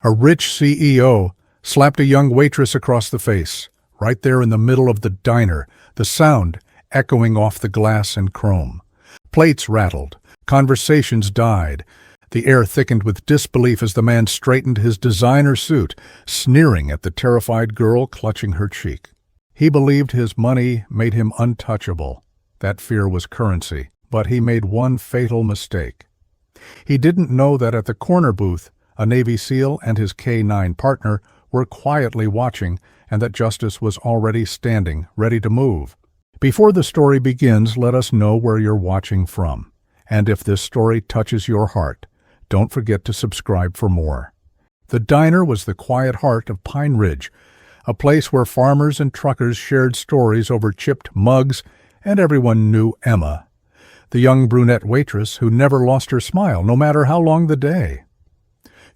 A rich CEO slapped a young waitress across the face, right there in the middle of the diner, the sound echoing off the glass and chrome. Plates rattled, conversations died. The air thickened with disbelief as the man straightened his designer suit, sneering at the terrified girl clutching her cheek. He believed his money made him untouchable. That fear was currency, but he made one fatal mistake. He didn't know that at the corner booth, a Navy SEAL and his K-9 partner were quietly watching, and that Justice was already standing, ready to move. Before the story begins, let us know where you're watching from. And if this story touches your heart, don't forget to subscribe for more. The diner was the quiet heart of Pine Ridge, a place where farmers and truckers shared stories over chipped mugs, and everyone knew Emma, the young brunette waitress who never lost her smile, no matter how long the day.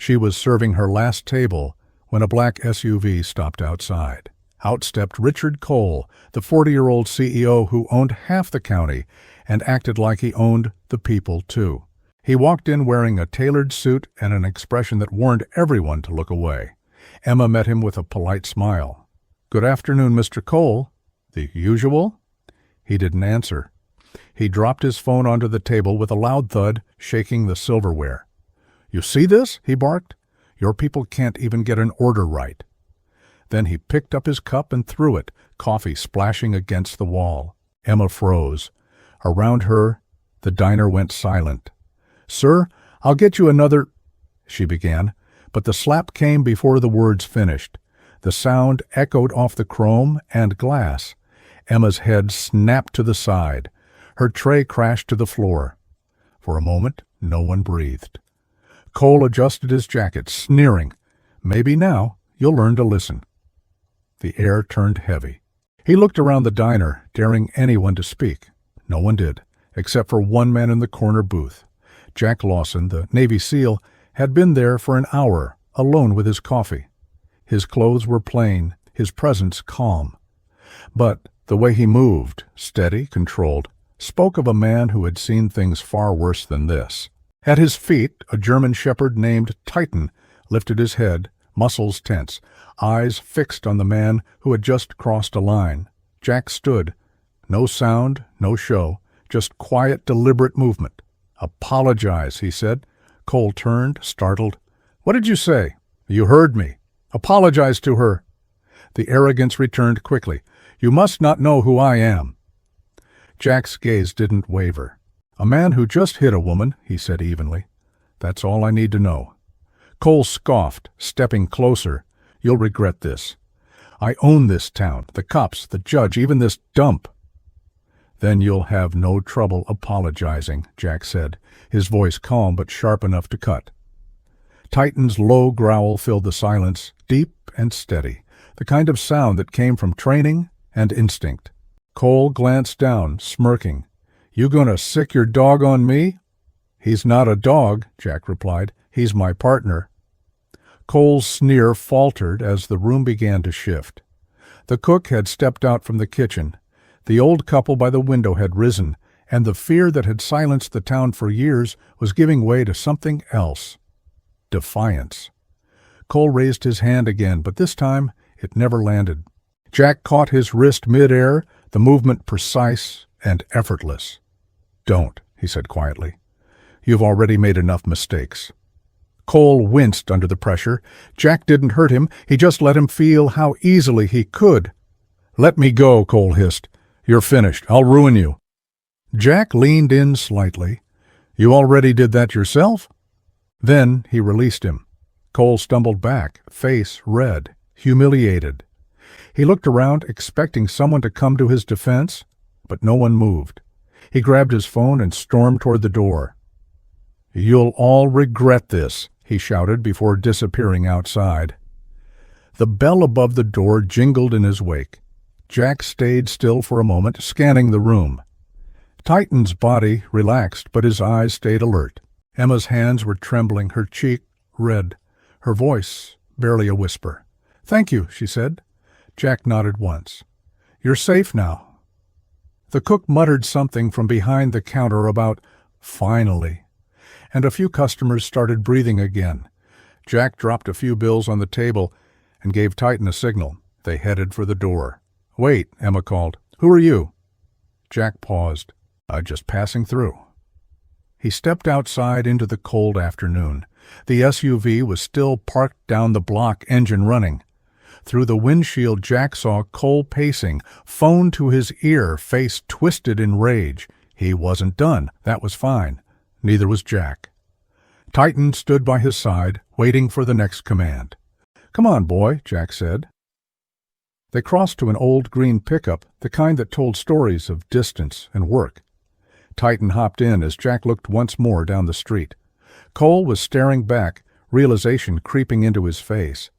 She was serving her last table when a black SUV stopped outside. Out stepped Richard Cole, the 40-year-old CEO who owned half the county and acted like he owned the people too. He walked in wearing a tailored suit and an expression that warned everyone to look away. Emma met him with a polite smile. "Good afternoon, Mr. Cole." "The usual?" He didn't answer. He dropped his phone onto the table with a loud thud, shaking the silverware. "You see this?" he barked. "Your people can't even get an order right." Then he picked up his cup and threw it, coffee splashing against the wall. Emma froze. Around her, the diner went silent. "Sir, I'll get you another—" she began, but the slap came before the words finished. The sound echoed off the chrome and glass. Emma's head snapped to the side. Her tray crashed to the floor. For a moment, no one breathed. Cole adjusted his jacket, sneering. "Maybe now you'll learn to listen." The air turned heavy. He looked around the diner, daring anyone to speak. No one did, except for one man in the corner booth. Jack Lawson, the Navy SEAL, had been there for an hour, alone with his coffee. His clothes were plain, his presence calm. But the way he moved, steady, controlled, spoke of a man who had seen things far worse than this. At his feet, a German shepherd named Titan lifted his head, muscles tense, eyes fixed on the man who had just crossed a line. Jack stood. No sound, no show, just quiet, deliberate movement. "Apologize," he said. Cole turned, startled. "What did you say?" "You heard me. Apologize to her." The arrogance returned quickly. "You must not know who I am." Jack's gaze didn't waver. "A man who just hit a woman," he said evenly. "That's all I need to know." Cole scoffed, stepping closer. "You'll regret this. I own this town, the cops, the judge, even this dump." "Then you'll have no trouble apologizing," Jack said, his voice calm but sharp enough to cut. Titan's low growl filled the silence, deep and steady, the kind of sound that came from training and instinct. Cole glanced down, smirking. "You gonna sick your dog on me?" "He's not a dog," Jack replied. "He's my partner." Cole's sneer faltered as the room began to shift. The cook had stepped out from the kitchen. The old couple by the window had risen, and the fear that had silenced the town for years was giving way to something else. Defiance. Cole raised his hand again, but this time it never landed. Jack caught his wrist mid-air, the movement precise and effortless. "Don't," he said quietly. "You've already made enough mistakes." Cole winced under the pressure. Jack didn't hurt him, he just let him feel how easily he could. "Let me go," Cole hissed. "You're finished. I'll ruin you." Jack leaned in slightly. "You already did that yourself?" Then he released him. Cole stumbled back, face red, humiliated. He looked around, expecting someone to come to his defense, but no one moved. He grabbed his phone and stormed toward the door. "You'll all regret this," he shouted before disappearing outside. The bell above the door jingled in his wake. Jack stayed still for a moment, scanning the room. Titan's body relaxed, but his eyes stayed alert. Emma's hands were trembling, her cheek red, her voice barely a whisper. "Thank you," she said. Jack nodded once. "You're safe now." The cook muttered something from behind the counter about "finally," and a few customers started breathing again. Jack dropped a few bills on the table and gave Titan a signal. They headed for the door. "Wait," Emma called. "Who are you?" Jack paused. "Just passing through." He stepped outside into the cold afternoon. The SUV was still parked down the block, engine running. Through the windshield, Jack saw Cole pacing, phone to his ear, face twisted in rage. He wasn't done. That was fine. Neither was Jack. Titan stood by his side, waiting for the next command. "Come on, boy," Jack said. They crossed to an old green pickup, the kind that told stories of distance and work. Titan hopped in as Jack looked once more down the street. Cole was staring back, realization creeping into his face.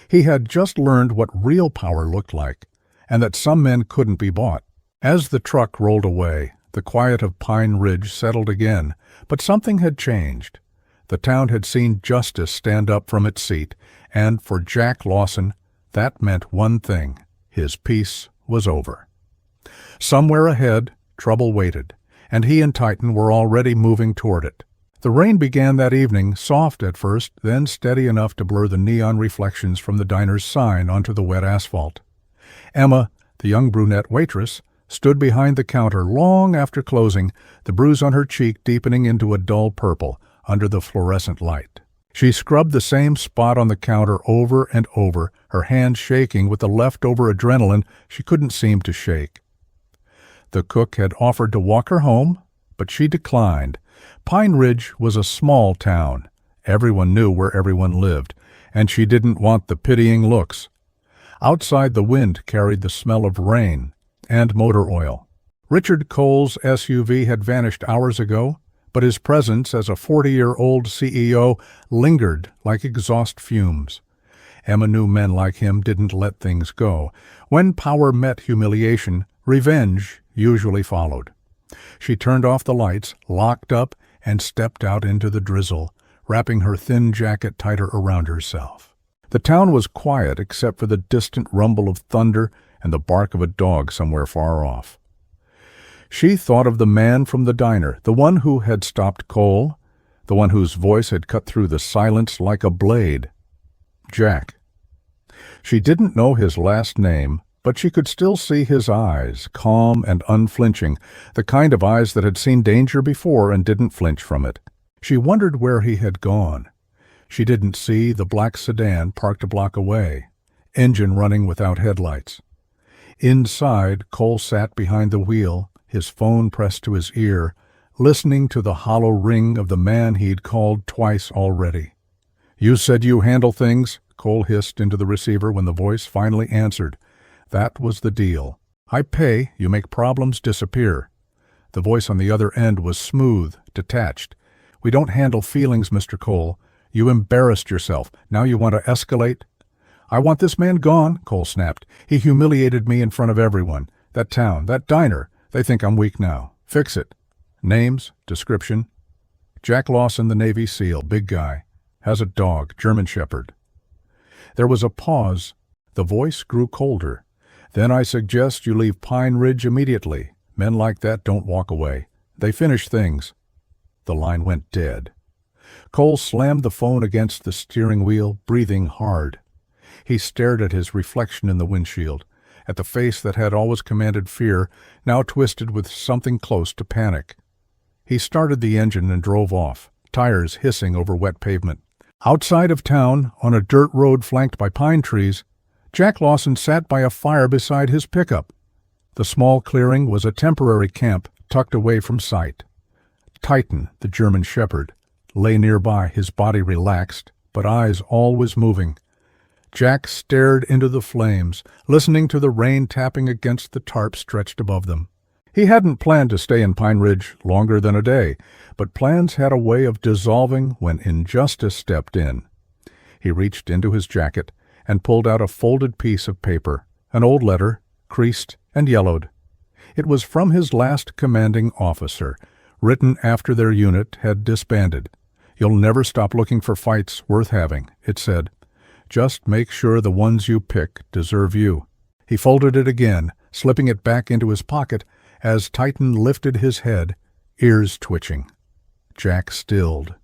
He had just learned what real power looked like, and that some men couldn't be bought. As the truck rolled away, the quiet of Pine Ridge settled again, but something had changed. The town had seen justice stand up from its seat, and for Jack Lawson, that meant one thing: his peace was over. Somewhere ahead, trouble waited, and he and Titan were already moving toward it. The rain began that evening, soft at first, then steady enough to blur the neon reflections from the diner's sign onto the wet asphalt. Emma, the young brunette waitress, stood behind the counter long after closing, the bruise on her cheek deepening into a dull purple under the fluorescent light. She scrubbed the same spot on the counter over and over, her hands shaking with the leftover adrenaline she couldn't seem to shake. The cook had offered to walk her home, but she declined. Pine Ridge was a small town. Everyone knew where everyone lived, and she didn't want the pitying looks. Outside, the wind carried the smell of rain and motor oil. Richard Cole's SUV had vanished hours ago, but his presence as a 40-year-old CEO lingered like exhaust fumes. Emma knew men like him didn't let things go. When power met humiliation, revenge usually followed. She turned off the lights, locked up, and stepped out into the drizzle, wrapping her thin jacket tighter around herself. The town was quiet except for the distant rumble of thunder and the bark of a dog somewhere far off. She thought of the man from the diner, the one who had stopped Cole, the one whose voice had cut through the silence like a blade. Jack. She didn't know his last name, but she could still see his eyes, calm and unflinching, the kind of eyes that had seen danger before and didn't flinch from it. She wondered where he had gone. She didn't see the black sedan parked a block away, engine running without headlights. Inside, Cole sat behind the wheel, his phone pressed to his ear, listening to the hollow ring of the man he'd called twice already. "You said you handle things," Cole hissed into the receiver when the voice finally answered. That was the deal. "I pay, you make problems disappear." The voice on the other end was smooth, detached. "We don't handle feelings, Mr. Cole. You embarrassed yourself. Now you want to escalate?" "I want this man gone," Cole snapped. "He humiliated me in front of everyone. That town, that diner. They think I'm weak now. Fix it." Names, description. Jack Lawson, the Navy SEAL, big guy. Has a dog, German Shepherd. There was a pause. The voice grew colder. "Then I suggest you leave Pine Ridge immediately. Men like that don't walk away. They finish things." The line went dead. Cole slammed the phone against the steering wheel, breathing hard. He stared at his reflection in the windshield, at the face that had always commanded fear, now twisted with something close to panic. He started the engine and drove off, tires hissing over wet pavement. Outside of town, on a dirt road flanked by pine trees, Jack Lawson sat by a fire beside his pickup. The small clearing was a temporary camp tucked away from sight. Titan, the German Shepherd, lay nearby, his body relaxed, but eyes always moving. Jack stared into the flames, listening to the rain tapping against the tarp stretched above them. He hadn't planned to stay in Pine Ridge longer than a day, but plans had a way of dissolving when injustice stepped in. He reached into his jacket and pulled out a folded piece of paper, an old letter, creased and yellowed. It was from his last commanding officer, written after their unit had disbanded. "You'll never stop looking for fights worth having," it said. "Just make sure the ones you pick deserve you." He folded it again, slipping it back into his pocket as Titan lifted his head, ears twitching. Jack stilled.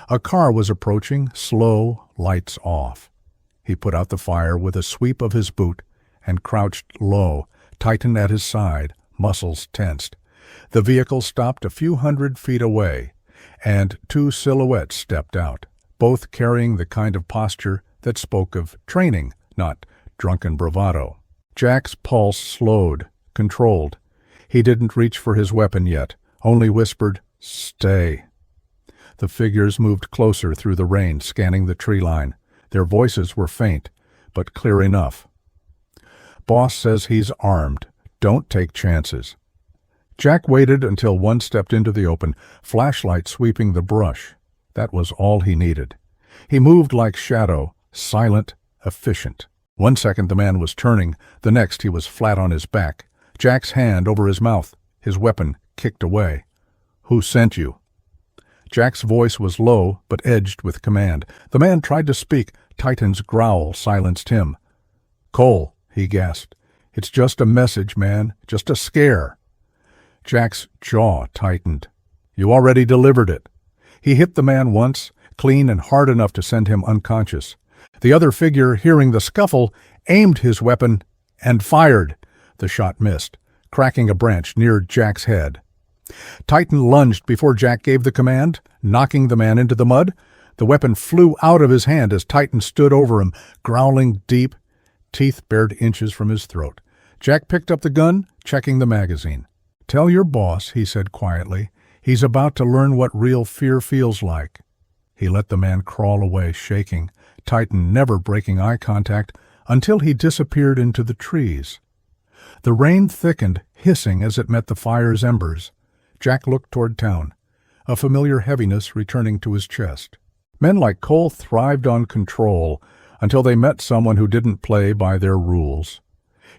A car was approaching, slow, lights off. He put out the fire with a sweep of his boot and crouched low, Titan at his side, muscles tensed. The vehicle stopped a few 100 feet away, and two silhouettes stepped out, both carrying the kind of posture that spoke of training, not drunken bravado. Jack's pulse slowed, controlled. He didn't reach for his weapon yet, only whispered, "Stay." The figures moved closer through the rain, scanning the tree line. Their voices were faint, but clear enough. "Boss says he's armed. Don't take chances." Jack waited until one stepped into the open, flashlight sweeping the brush. That was all he needed. He moved like shadow, silent, efficient. 1 second the man was turning, the next he was flat on his back. Jack's hand over his mouth, his weapon kicked away. "Who sent you?" Jack's voice was low, but edged with command. The man tried to speak. Titan's growl silenced him. "Cole," he gasped. "It's just a message, man. Just a scare." Jack's jaw tightened. "You already delivered it." He hit the man once, clean and hard enough to send him unconscious. The other figure, hearing the scuffle, aimed his weapon and fired. The shot missed, cracking a branch near Jack's head. Titan lunged before Jack gave the command, knocking the man into the mud. The weapon flew out of his hand as Titan stood over him, growling deep, teeth bared inches from his throat. Jack picked up the gun, checking the magazine. "Tell your boss," he said quietly. "He's about to learn what real fear feels like." He let the man crawl away, shaking, Titan never breaking eye contact until he disappeared into the trees. The rain thickened, hissing as it met the fire's embers. Jack looked toward town, a familiar heaviness returning to his chest. Men like Cole thrived on control until they met someone who didn't play by their rules.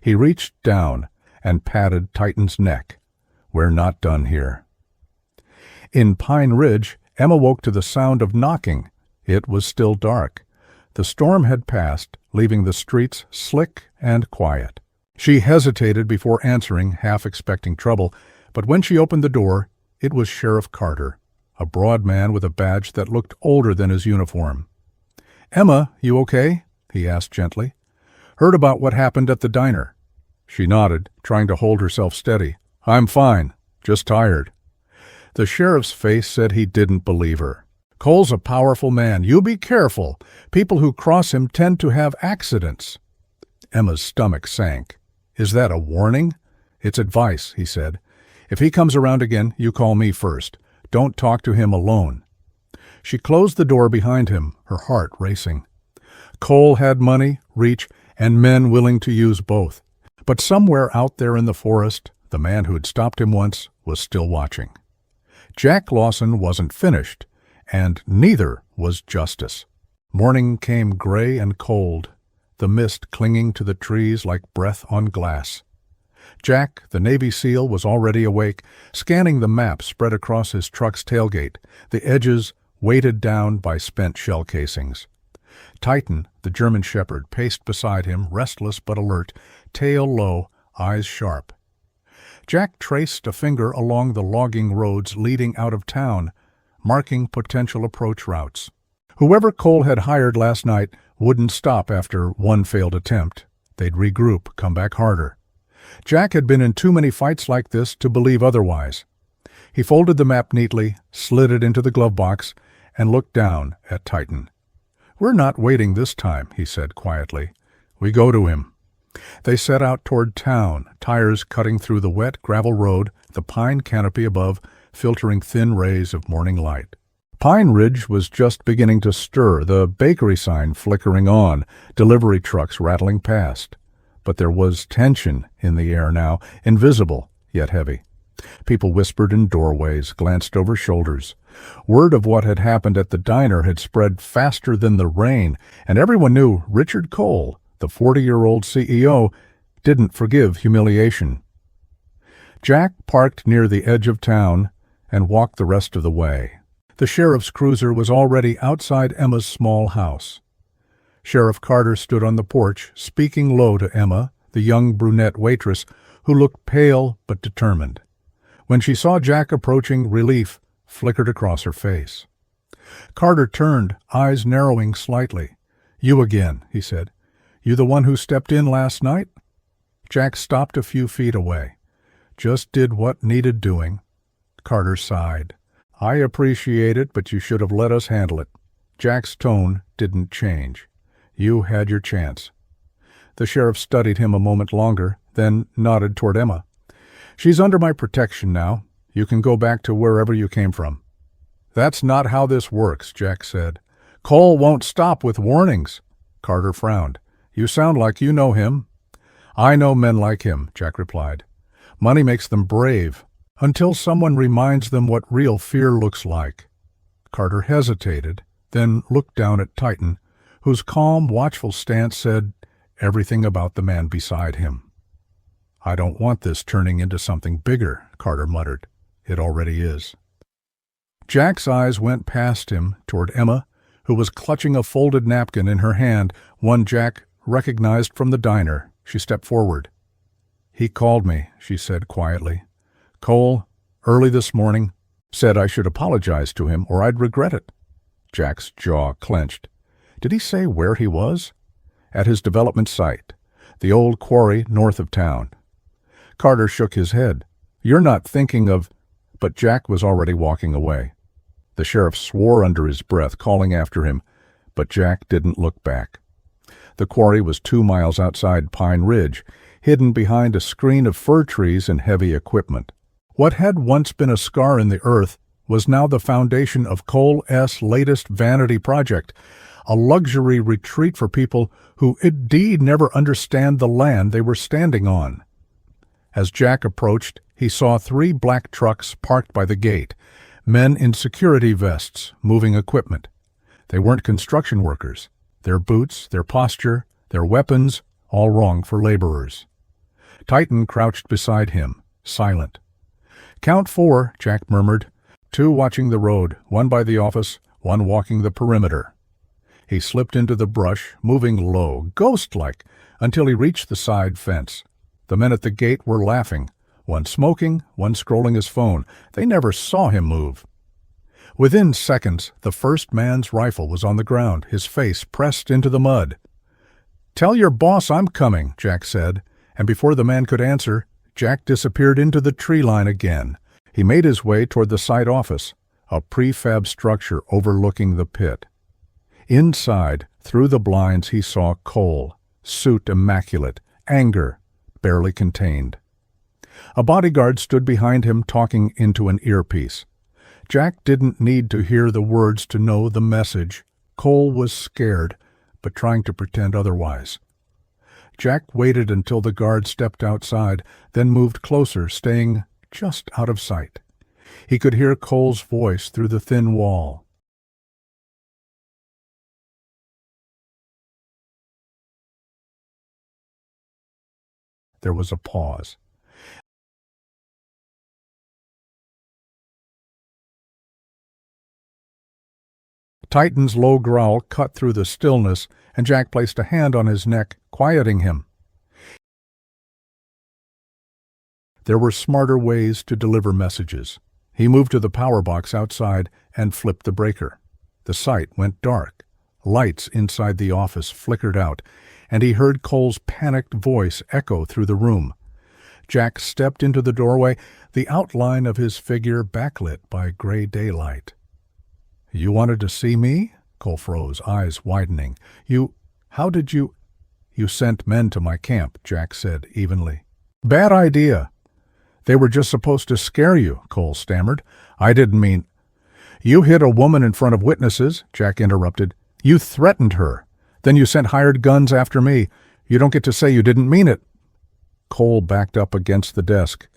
He reached down and patted Titan's neck. "We're not done here." In Pine Ridge, Emma woke to the sound of knocking. It was still dark. The storm had passed, leaving the streets slick and quiet. She hesitated before answering, half expecting trouble, but when she opened the door, it was Sheriff Carter, a broad man with a badge that looked older than his uniform. "Emma, you okay?" he asked gently. "Heard about what happened at the diner." She nodded, trying to hold herself steady. "I'm fine, just tired." The sheriff's face said he didn't believe her. "Cole's a powerful man. You be careful. People who cross him tend to have accidents." Emma's stomach sank. "Is that a warning?" "It's advice," he said. "If he comes around again, you call me first. Don't talk to him alone." She closed the door behind him, her heart racing. Cole had money, reach, and men willing to use both. But somewhere out there in the forest, the man who had stopped him once was still watching. Jack Lawson wasn't finished, and neither was justice. Morning came gray and cold, the mist clinging to the trees like breath on glass. Jack, the Navy SEAL, was already awake, scanning the map spread across his truck's tailgate, the edges weighted down by spent shell casings. Titan, the German shepherd, paced beside him, restless but alert, tail low, eyes sharp. Jack traced a finger along the logging roads leading out of town, marking potential approach routes. Whoever Cole had hired last night wouldn't stop after one failed attempt. They'd regroup, come back harder. Jack had been in too many fights like this to believe otherwise. He folded the map neatly, slid it into the glove box, and looked down at Titan. "We're not waiting this time," he said quietly. "We go to him." They set out toward town, tires cutting through the wet gravel road, the pine canopy above filtering thin rays of morning light. Pine Ridge was just beginning to stir, the bakery sign flickering on, delivery trucks rattling past. But there was tension in the air now, invisible yet heavy. People whispered in doorways, glanced over shoulders. Word of what had happened at the diner had spread faster than the rain, and everyone knew Richard Cole, the 40-year-old CEO, didn't forgive humiliation. Jack parked near the edge of town and walked the rest of the way. The sheriff's cruiser was already outside Emma's small house. Sheriff Carter stood on the porch, speaking low to Emma, the young brunette waitress, who looked pale but determined. When she saw Jack approaching, relief flickered across her face. Carter turned, eyes narrowing slightly. "You again," he said. "You the one who stepped in last night?" Jack stopped a few feet away. "Just did what needed doing." Carter sighed. "I appreciate it, but you should have let us handle it." Jack's tone didn't change. "You had your chance." The sheriff studied him a moment longer, then nodded toward Emma. "She's under my protection now. You can go back to wherever you came from." "That's not how this works," Jack said. "Cole won't stop with warnings." Carter frowned. "You sound like you know him." "I know men like him," Jack replied. "Money makes them brave, until someone reminds them what real fear looks like." Carter hesitated, then looked down at Titan, whose calm, watchful stance said everything about the man beside him. "I don't want this turning into something bigger," Carter muttered. "It already is." Jack's eyes went past him toward Emma, who was clutching a folded napkin in her hand, one Jack recognized from the diner. She stepped forward. "He called me," she said quietly. "Cole, early this morning, said I should apologize to him or I'd regret it." Jack's jaw clenched. Did he say where he was? At his development site, the old quarry north of town. Carter shook his head. "You're not thinking of—" But Jack was already walking away. The sheriff swore under his breath, calling after him, but Jack didn't look back. The quarry was 2 miles outside Pine Ridge, hidden behind a screen of fir trees and heavy equipment. What had once been a scar in the earth was now the foundation of Cole S.'s latest vanity project, a luxury retreat for people who indeed never understand the land they were standing on. As Jack approached, he saw 3 black trucks parked by the gate, men in security vests moving equipment. They weren't construction workers. Their boots, their posture, their weapons, all wrong for laborers. Titan crouched beside him, silent. "Count 4, Jack murmured. 2 watching the road, 1 by the office, 1 walking the perimeter." He slipped into the brush, moving low, ghost-like, until he reached the side fence. The men at the gate were laughing, one smoking, one scrolling his phone. They never saw him move. Within seconds, the first man's rifle was on the ground, his face pressed into the mud. "Tell your boss I'm coming," Jack said, and before the man could answer, Jack disappeared into the tree line again. He made his way toward the site office, a prefab structure overlooking the pit. Inside, through the blinds, he saw Cole, suit immaculate, anger barely contained. A bodyguard stood behind him talking into an earpiece. Jack didn't need to hear the words to know the message. Cole was scared, but trying to pretend otherwise. Jack waited until the guard stepped outside, then moved closer, staying just out of sight. He could hear Cole's voice through the thin wall. There was a pause. Titan's low growl cut through the stillness, and Jack placed a hand on his neck, quieting him. There were smarter ways to deliver messages. He moved to the power box outside and flipped the breaker. The site went dark. Lights inside the office flickered out, and he heard Cole's panicked voice echo through the room. Jack stepped into the doorway, the outline of his figure backlit by gray daylight. "You wanted to see me?" Cole froze, eyes widening. How did you—" "You sent men to my camp," Jack said evenly. "Bad idea." "They were just supposed to scare you," Cole stammered. "I didn't mean—" "You hit a woman in front of witnesses," Jack interrupted. "You threatened her. Then you sent hired guns after me. You don't get to say you didn't mean it." Cole backed up against the desk.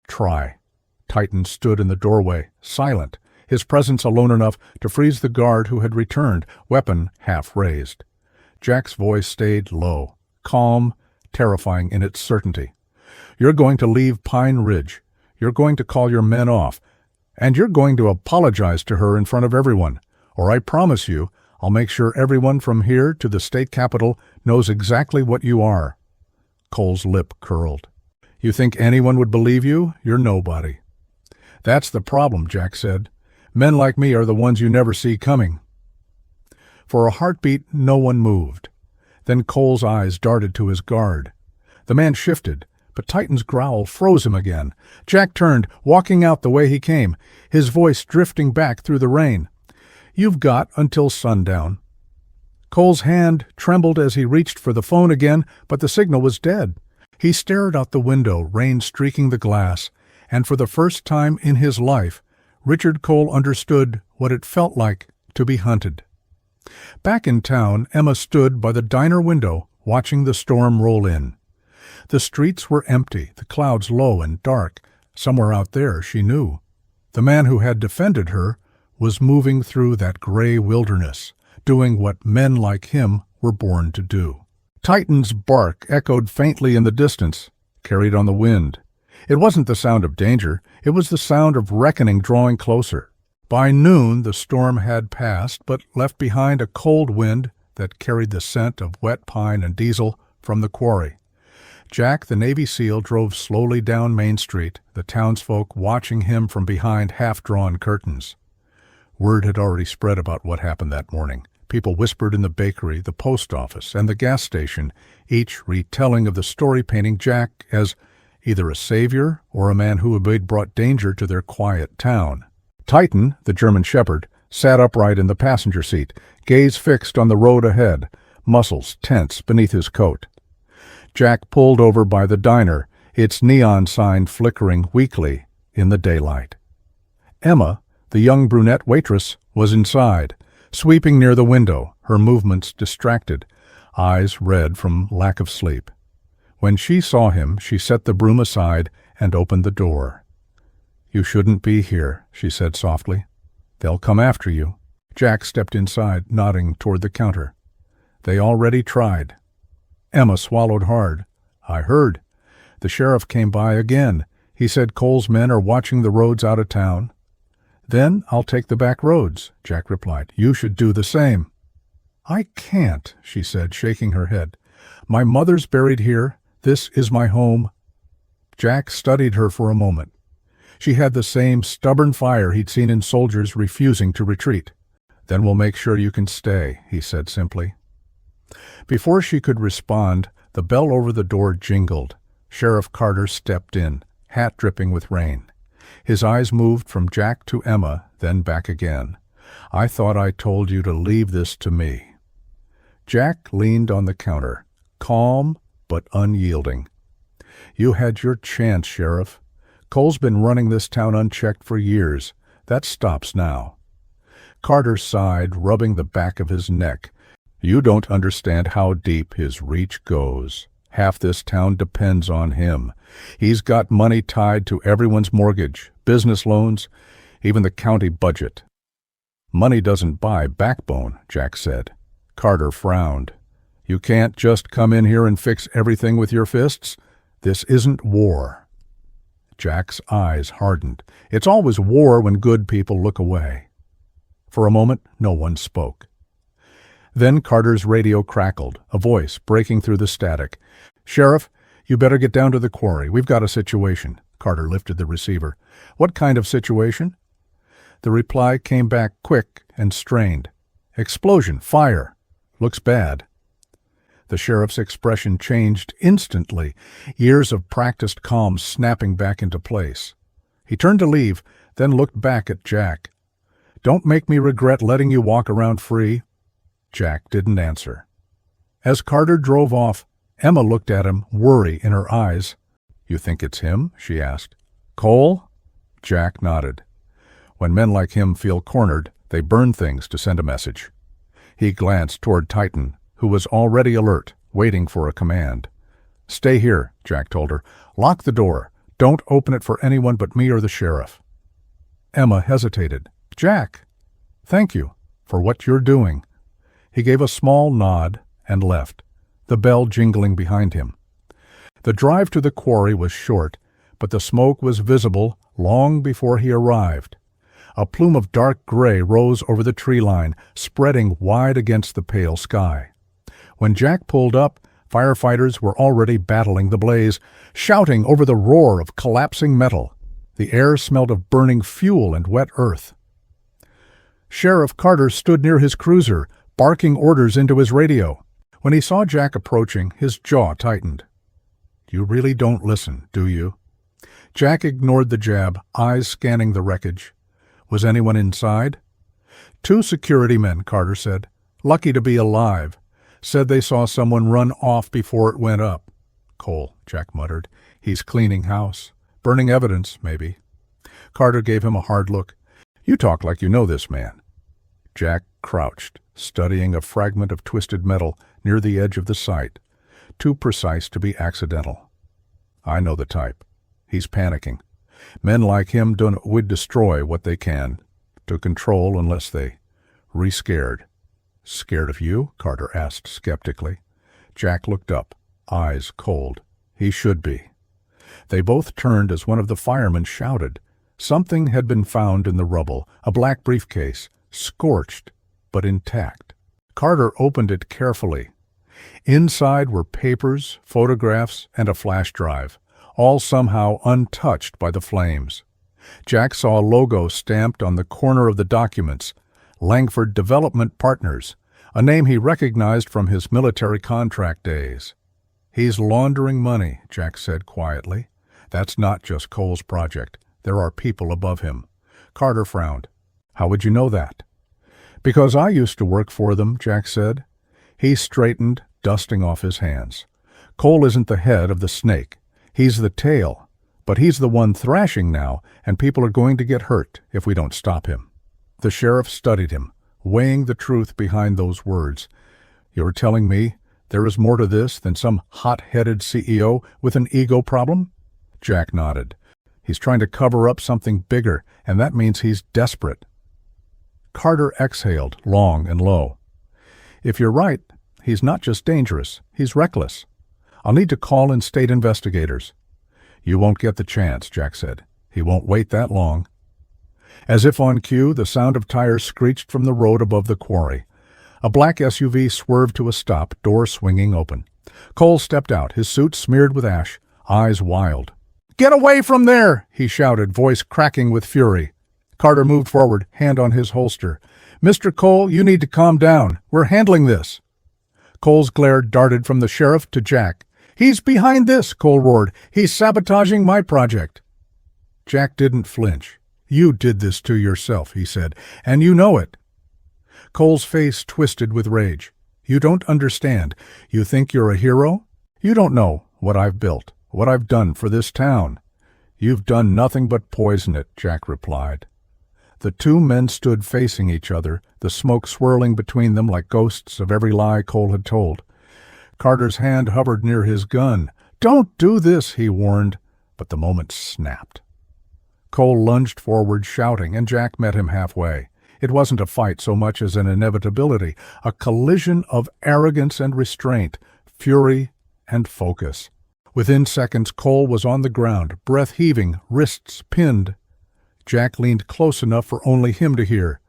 "Try." Titan stood in the doorway, silent, his presence alone enough to freeze the guard who had returned, weapon half raised. Jack's voice stayed low, calm, terrifying in its certainty. "You're going to leave Pine Ridge. You're going to call your men off. And you're going to apologize to her in front of everyone. Or I promise you, I'll make sure everyone from here to the state capitol knows exactly what you are." Cole's lip curled. You think anyone would believe you? You're nobody. That's the problem, Jack said. Men like me are the ones you never see coming. For a heartbeat, no one moved. Then Cole's eyes darted to his guard. The man shifted, but Titan's growl froze him again. Jack turned, walking out the way he came, his voice drifting back through the rain. You've got until sundown. Cole's hand trembled as he reached for the phone again, but the signal was dead. He stared out the window, rain streaking the glass, and for the first time in his life, Richard Cole understood what it felt like to be hunted. Back in town, Emma stood by the diner window, watching the storm roll in. The streets were empty, the clouds low and dark. Somewhere out there, she knew. The man who had defended her was moving through that gray wilderness, doing what men like him were born to do. Titan's bark echoed faintly in the distance, carried on the wind. It wasn't the sound of danger, it was the sound of reckoning drawing closer. By noon the storm had passed, but left behind a cold wind that carried the scent of wet pine and diesel from the quarry. Jack, the Navy SEAL, drove slowly down Main Street, the townsfolk watching him from behind half-drawn curtains. Word had already spread about what happened that morning. People whispered in the bakery, the post office, and the gas station, each retelling of the story painting Jack as either a savior or a man who had brought danger to their quiet town. Titan, the German shepherd, sat upright in the passenger seat, gaze fixed on the road ahead, muscles tense beneath his coat. Jack pulled over by the diner, its neon sign flickering weakly in the daylight. Emma, the young brunette waitress, was inside, sweeping near the window, her movements distracted, eyes red from lack of sleep. When she saw him, she set the broom aside and opened the door. "You shouldn't be here," she said softly. "They'll come after you." Jack stepped inside, nodding toward the counter. "They already tried." Emma swallowed hard. "I heard. The sheriff came by again. He said Cole's men are watching the roads out of town." "Then I'll take the back roads," Jack replied. "You should do the same." "I can't," she said, shaking her head. "My mother's buried here. This is my home." Jack studied her for a moment. She had the same stubborn fire he'd seen in soldiers refusing to retreat. "Then we'll make sure you can stay," he said simply. Before she could respond, the bell over the door jingled. Sheriff Carter stepped in, hat dripping with rain. His eyes moved from Jack to Emma, then back again. "I thought I told you to leave this to me." Jack leaned on the counter, calm but unyielding. "You had your chance, Sheriff. Cole's been running this town unchecked for years. That stops now." Carter sighed, rubbing the back of his neck. "You don't understand how deep his reach goes. Half this town depends on him. He's got money tied to everyone's mortgage, business loans, even the county budget." "Money doesn't buy backbone," Jack said. Carter frowned. "You can't just come in here and fix everything with your fists. This isn't war." Jack's eyes hardened. It's always war when good people look away. For a moment, no one spoke. Then Carter's radio crackled, a voice breaking through the static. "Sheriff, you better get down to the quarry. We've got a situation." Carter lifted the receiver. "What kind of situation?" The reply came back quick and strained. "Explosion, fire. Looks bad." The sheriff's expression changed instantly, years of practiced calm snapping back into place. He turned to leave, then looked back at Jack. "Don't make me regret letting you walk around free." Jack didn't answer. As Carter drove off, Emma looked at him, worry in her eyes. "You think it's him?" she asked. "Cole?" Jack nodded. When men like him feel cornered, they burn things to send a message. He glanced toward Titan, who was already alert, waiting for a command. "Stay here," Jack told her. "Lock the door. Don't open it for anyone but me or the sheriff." Emma hesitated. "Jack, thank you for what you're doing." He gave a small nod and left, the bell jingling behind him. The drive to the quarry was short, but the smoke was visible long before he arrived. A plume of dark gray rose over the tree line, spreading wide against the pale sky. When Jack pulled up, Firefighters were already battling the blaze, shouting over the roar of collapsing metal. The air smelled of burning fuel and wet earth. Sheriff Carter stood near his cruiser, barking orders into his radio. When he saw Jack approaching, his jaw tightened. "You really don't listen, do you?" Jack ignored the jab, eyes scanning the wreckage. "Was anyone inside?" "2 security men," Carter said. "Lucky to be alive. Said they saw someone run off before it went up." "Cole," Jack muttered. "He's cleaning house. Burning evidence, maybe." Carter gave him a hard look. "You talk like you know this man." Jack crouched, studying a fragment of twisted metal near the edge of the site, too precise to be accidental. "I know the type. He's panicking. Men like him would destroy what they can to control unless they re-scared." "Scared of you?" Carter asked skeptically. Jack looked up, eyes cold. "He should be." They both turned as one of the firemen shouted. Something had been found in the rubble, a black briefcase, scorched but intact. Carter opened it carefully. Inside were papers, photographs, and a flash drive, all somehow untouched by the flames. Jack saw a logo stamped on the corner of the documents, Langford Development Partners, a name he recognized from his military contract days. "He's laundering money," Jack said quietly. "That's not just Cole's project. There are people above him." Carter frowned. "How would you know that?" "Because I used to work for them," Jack said. He straightened, dusting off his hands. "Cole isn't the head of the snake. He's the tail. But he's the one thrashing now, and people are going to get hurt if we don't stop him." The sheriff studied him, weighing the truth behind those words. "You're telling me there is more to this than some hot-headed CEO with an ego problem?" Jack nodded. "He's trying to cover up something bigger, and that means he's desperate." Carter exhaled, long and low. "If you're right, he's not just dangerous, he's reckless. I'll need to call in state investigators." "You won't get the chance," Jack said. "He won't wait that long." As if on cue, the sound of tires screeched from the road above the quarry. A black SUV swerved to a stop, door swinging open. Cole stepped out, his suit smeared with ash, eyes wild. "Get away from there!" he shouted, voice cracking with fury. Carter moved forward, hand on his holster. "Mr. Cole, you need to calm down. We're handling this." Cole's glare darted from the sheriff to Jack. "He's behind this," Cole roared. "He's sabotaging my project." Jack didn't flinch. "You did this to yourself," he said, "and you know it." Cole's face twisted with rage. "You don't understand. You think you're a hero? You don't know what I've built, what I've done for this town." "You've done nothing but poison it," Jack replied. The 2 men stood facing each other, the smoke swirling between them like ghosts of every lie Cole had told. Carter's hand hovered near his gun. "Don't do this," he warned, but the moment snapped. Cole lunged forward, shouting, and Jack met him halfway. It wasn't a fight so much as an inevitability, a collision of arrogance and restraint, fury and focus. Within seconds, Cole was on the ground, breath heaving, wrists pinned. Jack leaned close enough for only him to hear.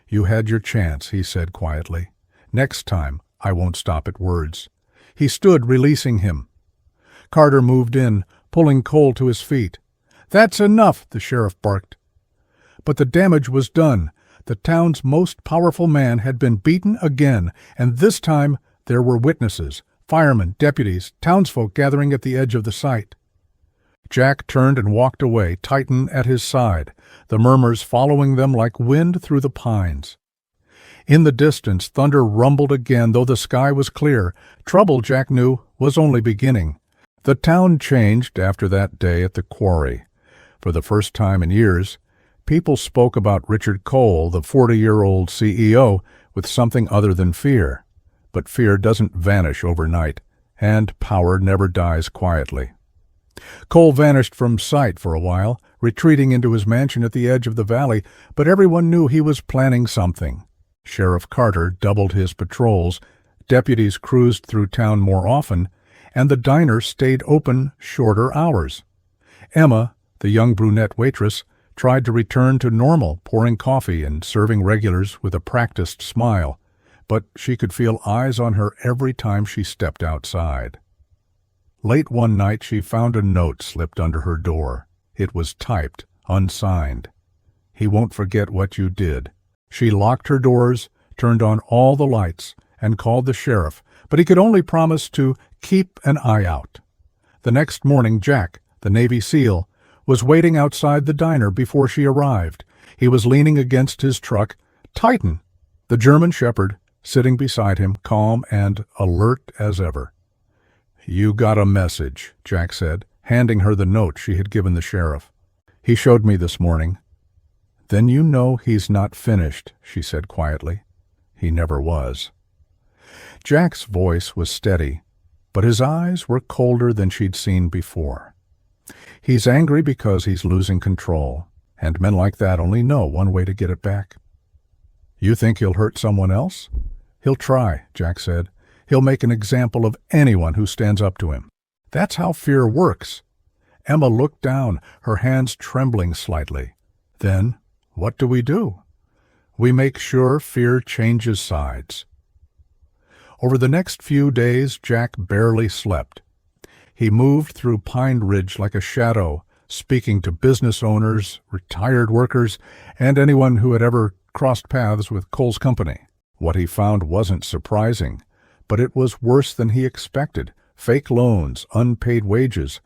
"You had your chance," he said quietly. "Next time, I won't stop at words." He stood, releasing him. Carter moved in, pulling Cole to his feet. "That's enough," the sheriff barked. But the damage was done. The town's most powerful man had been beaten again, and this time there were witnesses, firemen, deputies, townsfolk gathering at the edge of the site. Jack turned and walked away, Titan at his side, the murmurs following them like wind through the pines. In the distance, thunder rumbled again, though the sky was clear. Trouble, Jack knew, was only beginning. The town changed after that day at the quarry. For the first time in years, people spoke about Richard Cole, the 40-year-old CEO, with something other than fear. But fear doesn't vanish overnight, and power never dies quietly. Cole vanished from sight for a while, retreating into his mansion at the edge of the valley, but everyone knew he was planning something. Sheriff Carter doubled his patrols, deputies cruised through town more often, and the diner stayed open shorter hours. Emma, the young brunette waitress, tried to return to normal, pouring coffee and serving regulars with a practiced smile. but she could feel eyes on her every time she stepped outside. Late one night she found a note slipped under her door. It was typed, unsigned. "He won't forget what you did." She locked her doors, turned on all the lights, and called the sheriff, but he could only promise to keep an eye out. The next morning Jack, the Navy SEAL, was waiting outside the diner before she arrived. He was leaning against his truck, Titan, the German Shepherd, sitting beside him, calm and alert as ever. "You got a message," Jack said, handing her the note she had given the sheriff. "He showed me this morning." "Then you know he's not finished," she said quietly. "He never was." Jack's voice was steady, but his eyes were colder than she'd seen before. "He's angry because he's losing control, and men like that only know one way to get it back." "You think he'll hurt someone else?" "He'll try," Jack said. "He'll make an example of anyone who stands up to him. That's how fear works." Emma looked down, her hands trembling slightly. "Then, what do we do?" "We make sure fear changes sides." Over the next few days, Jack barely slept. He moved through Pine Ridge like a shadow, speaking to business owners, retired workers, and anyone who had ever crossed paths with Cole's company. What he found wasn't surprising, but it was worse than he expected. Fake loans, unpaid wages,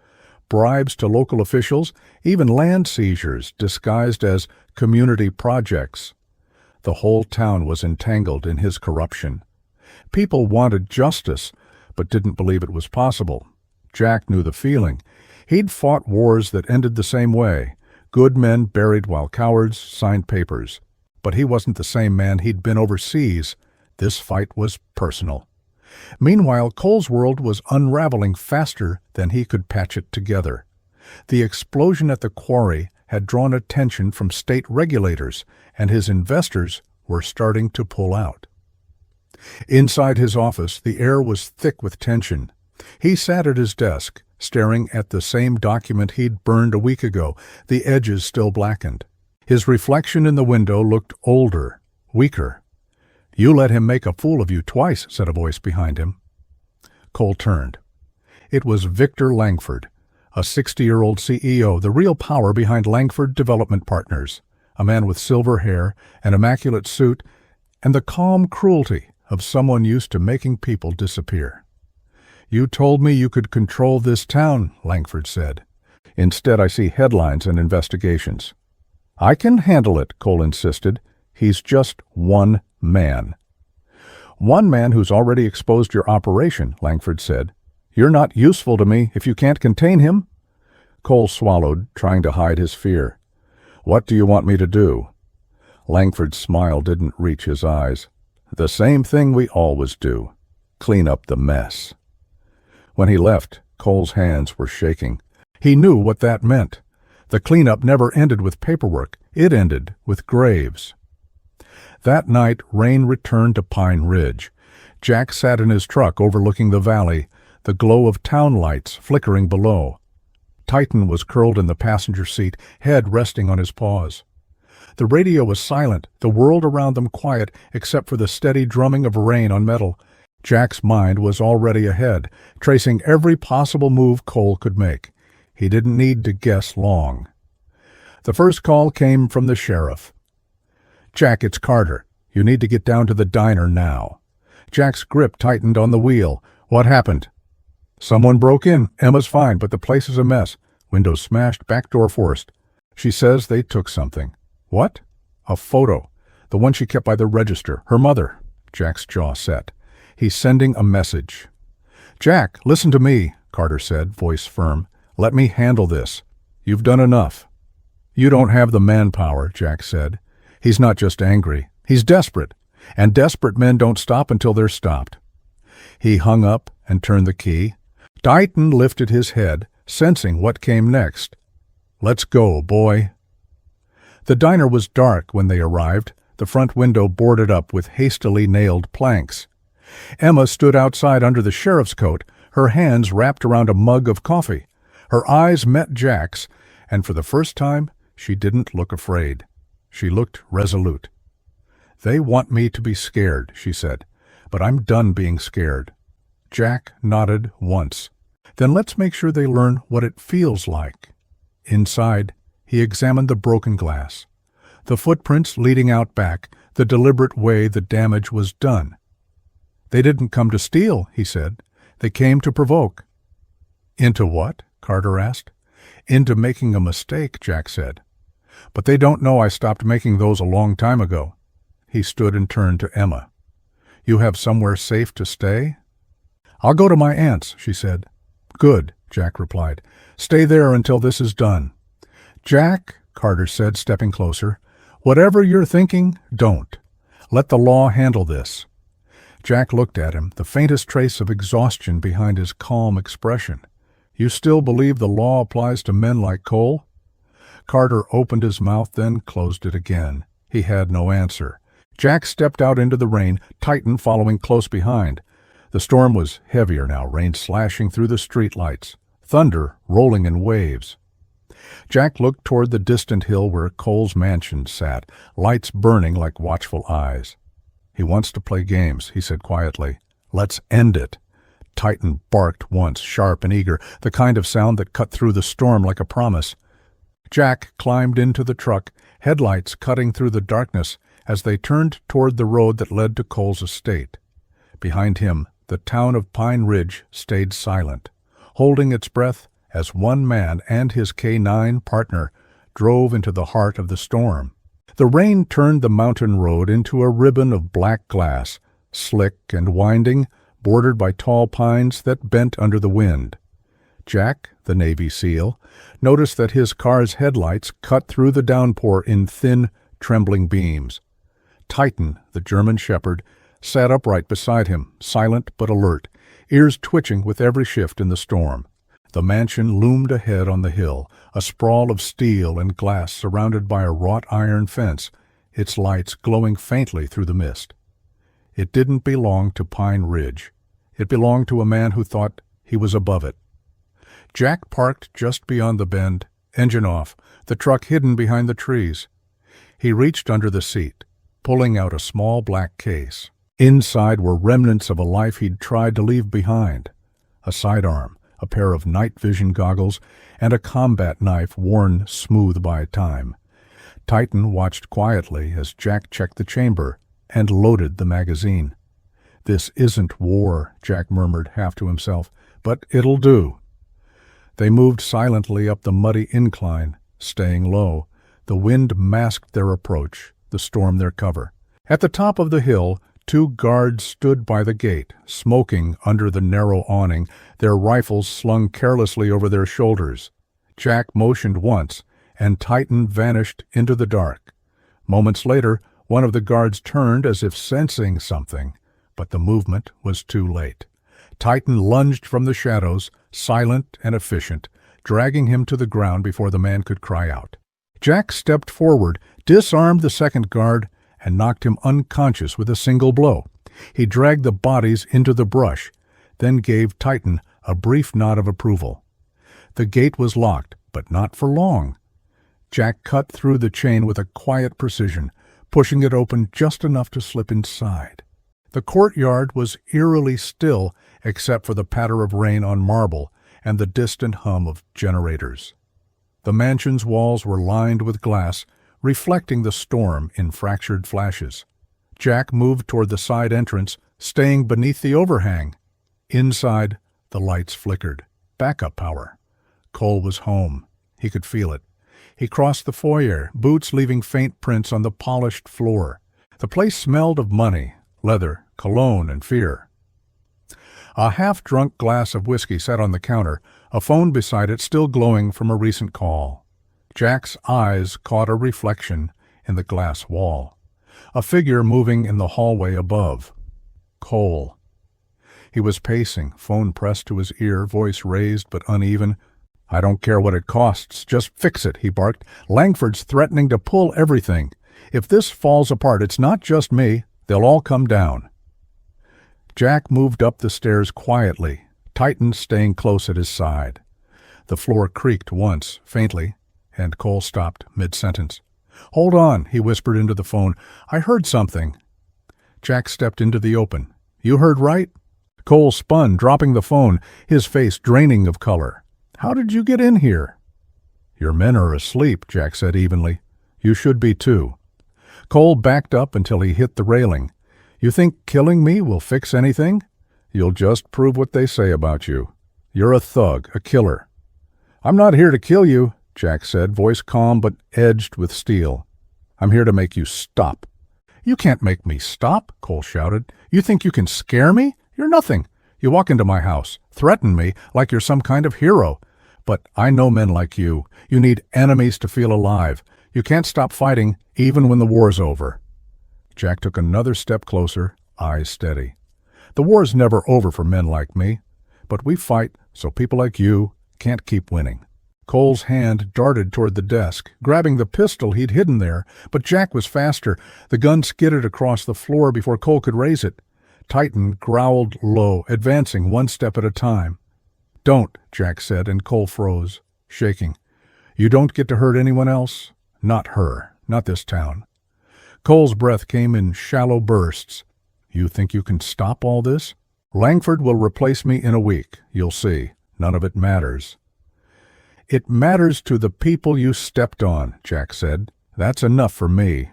bribes to local officials, even land seizures disguised as community projects. The whole town was entangled in his corruption. People wanted justice, but didn't believe it was possible. Jack knew the feeling. He'd fought wars that ended the same way. Good men buried while cowards signed papers. But he wasn't the same man he'd been overseas. This fight was personal. Meanwhile, Cole's world was unraveling faster than he could patch it together. The explosion at the quarry had drawn attention from state regulators, and his investors were starting to pull out. Inside his office, the air was thick with tension. He sat at his desk, staring at the same document he'd burned a week ago, the edges still blackened. His reflection in the window looked older, weaker. "You let him make a fool of you twice," said a voice behind him. Cole turned. It was Victor Langford, a 60-year-old CEO, the real power behind Langford Development Partners, a man with silver hair, an immaculate suit, and the calm cruelty of someone used to making people disappear. "You told me you could control this town," Langford said. "Instead, I see headlines and investigations." "I can handle it," Cole insisted. "He's just one man." "One man who's already exposed your operation," Langford said. "You're not useful to me if you can't contain him." Cole swallowed, trying to hide his fear. "What do you want me to do?" Langford's smile didn't reach his eyes. "The same thing we always do. Clean up the mess." When he left, Cole's hands were shaking. He knew what that meant. The cleanup never ended with paperwork. It ended with graves. That night, rain returned to Pine Ridge. Jack sat in his truck overlooking the valley, the glow of town lights flickering below. Titan was curled in the passenger seat, head resting on his paws. The radio was silent, the world around them quiet, except for the steady drumming of rain on metal. Jack's mind was already ahead, tracing every possible move Cole could make. He didn't need to guess long. The first call came from the sheriff. "Jack, it's Carter. You need to get down to the diner now." Jack's grip tightened on the wheel. "What happened?" "Someone broke in. Emma's fine, but the place is a mess. Windows smashed, back door forced. She says they took something." "What?" "A photo. The one she kept by the register. Her mother." Jack's jaw set. "He's sending a message." "Jack, listen to me," Carter said, voice firm. "Let me handle this. You've done enough." "You don't have the manpower," Jack said. "He's not just angry. He's desperate. And desperate men don't stop until they're stopped." He hung up and turned the key. Titan lifted his head, sensing what came next. "Let's go, boy." The diner was dark when they arrived, the front window boarded up with hastily nailed planks. Emma stood outside under the sheriff's coat, her hands wrapped around a mug of coffee. Her eyes met Jack's, and for the first time, she didn't look afraid. She looked resolute. "They want me to be scared," she said. but I'm done being scared." Jack nodded once. "Then let's make sure they learn what it feels like." Inside, he examined the broken glass. The footprints leading out back, the deliberate way the damage was done. "They didn't come to steal," he said. "They came to provoke." "Into what?" Carter asked. "Into making a mistake," Jack said. "But they don't know I stopped making those a long time ago." He stood and turned to Emma. "You have somewhere safe to stay?" "I'll go to my aunt's," she said. "Good," Jack replied. "Stay there until this is done." "Jack," Carter said, stepping closer, "whatever you're thinking, don't. Let the law handle this." Jack looked at him, the faintest trace of exhaustion behind his calm expression. "You still believe the law applies to men like Cole?" Carter opened his mouth, then closed it again. He had no answer. Jack stepped out into the rain, Titan following close behind. The storm was heavier now, rain slashing through the streetlights, thunder rolling in waves. Jack looked toward the distant hill where Cole's mansion sat, lights burning like watchful eyes. "He wants to play games," he said quietly. "Let's end it." Titan barked once, sharp and eager, the kind of sound that cut through the storm like a promise. Jack climbed into the truck, headlights cutting through the darkness as they turned toward the road that led to Cole's estate. Behind him, the town of Pine Ridge stayed silent, holding its breath as one man and his K9 partner drove into the heart of the storm. The rain turned the mountain road into a ribbon of black glass, slick and winding, bordered by tall pines that bent under the wind. Jack, the Navy SEAL, noticed that his car's headlights cut through the downpour in thin, trembling beams. Titan, the German shepherd, sat upright beside him, silent but alert, ears twitching with every shift in the storm. The mansion loomed ahead on the hill, a sprawl of steel and glass surrounded by a wrought iron fence, its lights glowing faintly through the mist. It didn't belong to Pine Ridge. It belonged to a man who thought he was above it. Jack parked just beyond the bend, engine off, the truck hidden behind the trees. He reached under the seat, pulling out a small black case. Inside were remnants of a life he'd tried to leave behind. A sidearm, a pair of night vision goggles, and a combat knife worn smooth by time. Titan watched quietly as Jack checked the chamber and loaded the magazine. "This isn't war," Jack murmured half to himself, "but it'll do." They moved silently up the muddy incline, staying low. The wind masked their approach, the storm their cover. At the top of the hill, 2 guards stood by the gate, smoking under the narrow awning, their rifles slung carelessly over their shoulders. Jack motioned once, and Titan vanished into the dark. Moments later, one of the guards turned as if sensing something, but the movement was too late. Titan lunged from the shadows, silent and efficient, dragging him to the ground before the man could cry out. Jack stepped forward, disarmed the second guard, and knocked him unconscious with a single blow. He dragged the bodies into the brush, then gave Titan a brief nod of approval. The gate was locked, but not for long. Jack cut through the chain with a quiet precision, pushing it open just enough to slip inside. The courtyard was eerily still except for the patter of rain on marble and the distant hum of generators. The mansion's walls were lined with glass, reflecting the storm in fractured flashes. Jack moved toward the side entrance, staying beneath the overhang. Inside, the lights flickered. Backup power. Cole was home. He could feel it. He crossed the foyer, boots leaving faint prints on the polished floor. The place smelled of money, leather, cologne, and fear. A half-drunk glass of whiskey sat on the counter, a phone beside it still glowing from a recent call. Jack's eyes caught a reflection in the glass wall. A figure moving in the hallway above. Cole. He was pacing, phone pressed to his ear, voice raised but uneven. "I don't care what it costs, just fix it," he barked. "Langford's threatening to pull everything. If this falls apart, it's not just me. They'll all come down." Jack moved up the stairs quietly, Titan staying close at his side. The floor creaked once, faintly, and Cole stopped mid-sentence. "Hold on," he whispered into the phone. "I heard something." Jack stepped into the open. You heard right." Cole spun, dropping the phone, his face draining of color. "How did you get in here?" "Your men are asleep," Jack said evenly. "You should be too." Cole backed up until he hit the railing. "You think killing me will fix anything? You'll just prove what they say about you. You're a thug, a killer." "I'm not here to kill you," Jack said, voice calm but edged with steel. "I'm here to make you stop." "You can't make me stop," Cole shouted. "You think you can scare me? You're nothing. You walk into my house, threaten me like you're some kind of hero. But I know men like you. You need enemies to feel alive. You can't stop fighting even when the war's over." Jack took another step closer, eyes steady. "The war's never over for men like me. But we fight so people like you can't keep winning." Cole's hand darted toward the desk, grabbing the pistol he'd hidden there, but Jack was faster. The gun skidded across the floor before Cole could raise it. Titan growled low, advancing one step at a time. "Don't," Jack said, and Cole froze, shaking. "You don't get to hurt anyone else? Not her. Not this town." Cole's breath came in shallow bursts. "You think you can stop all this? Langford will replace me in a week. You'll see. None of it matters." "It matters to the people you stepped on," Jack said. "That's enough for me."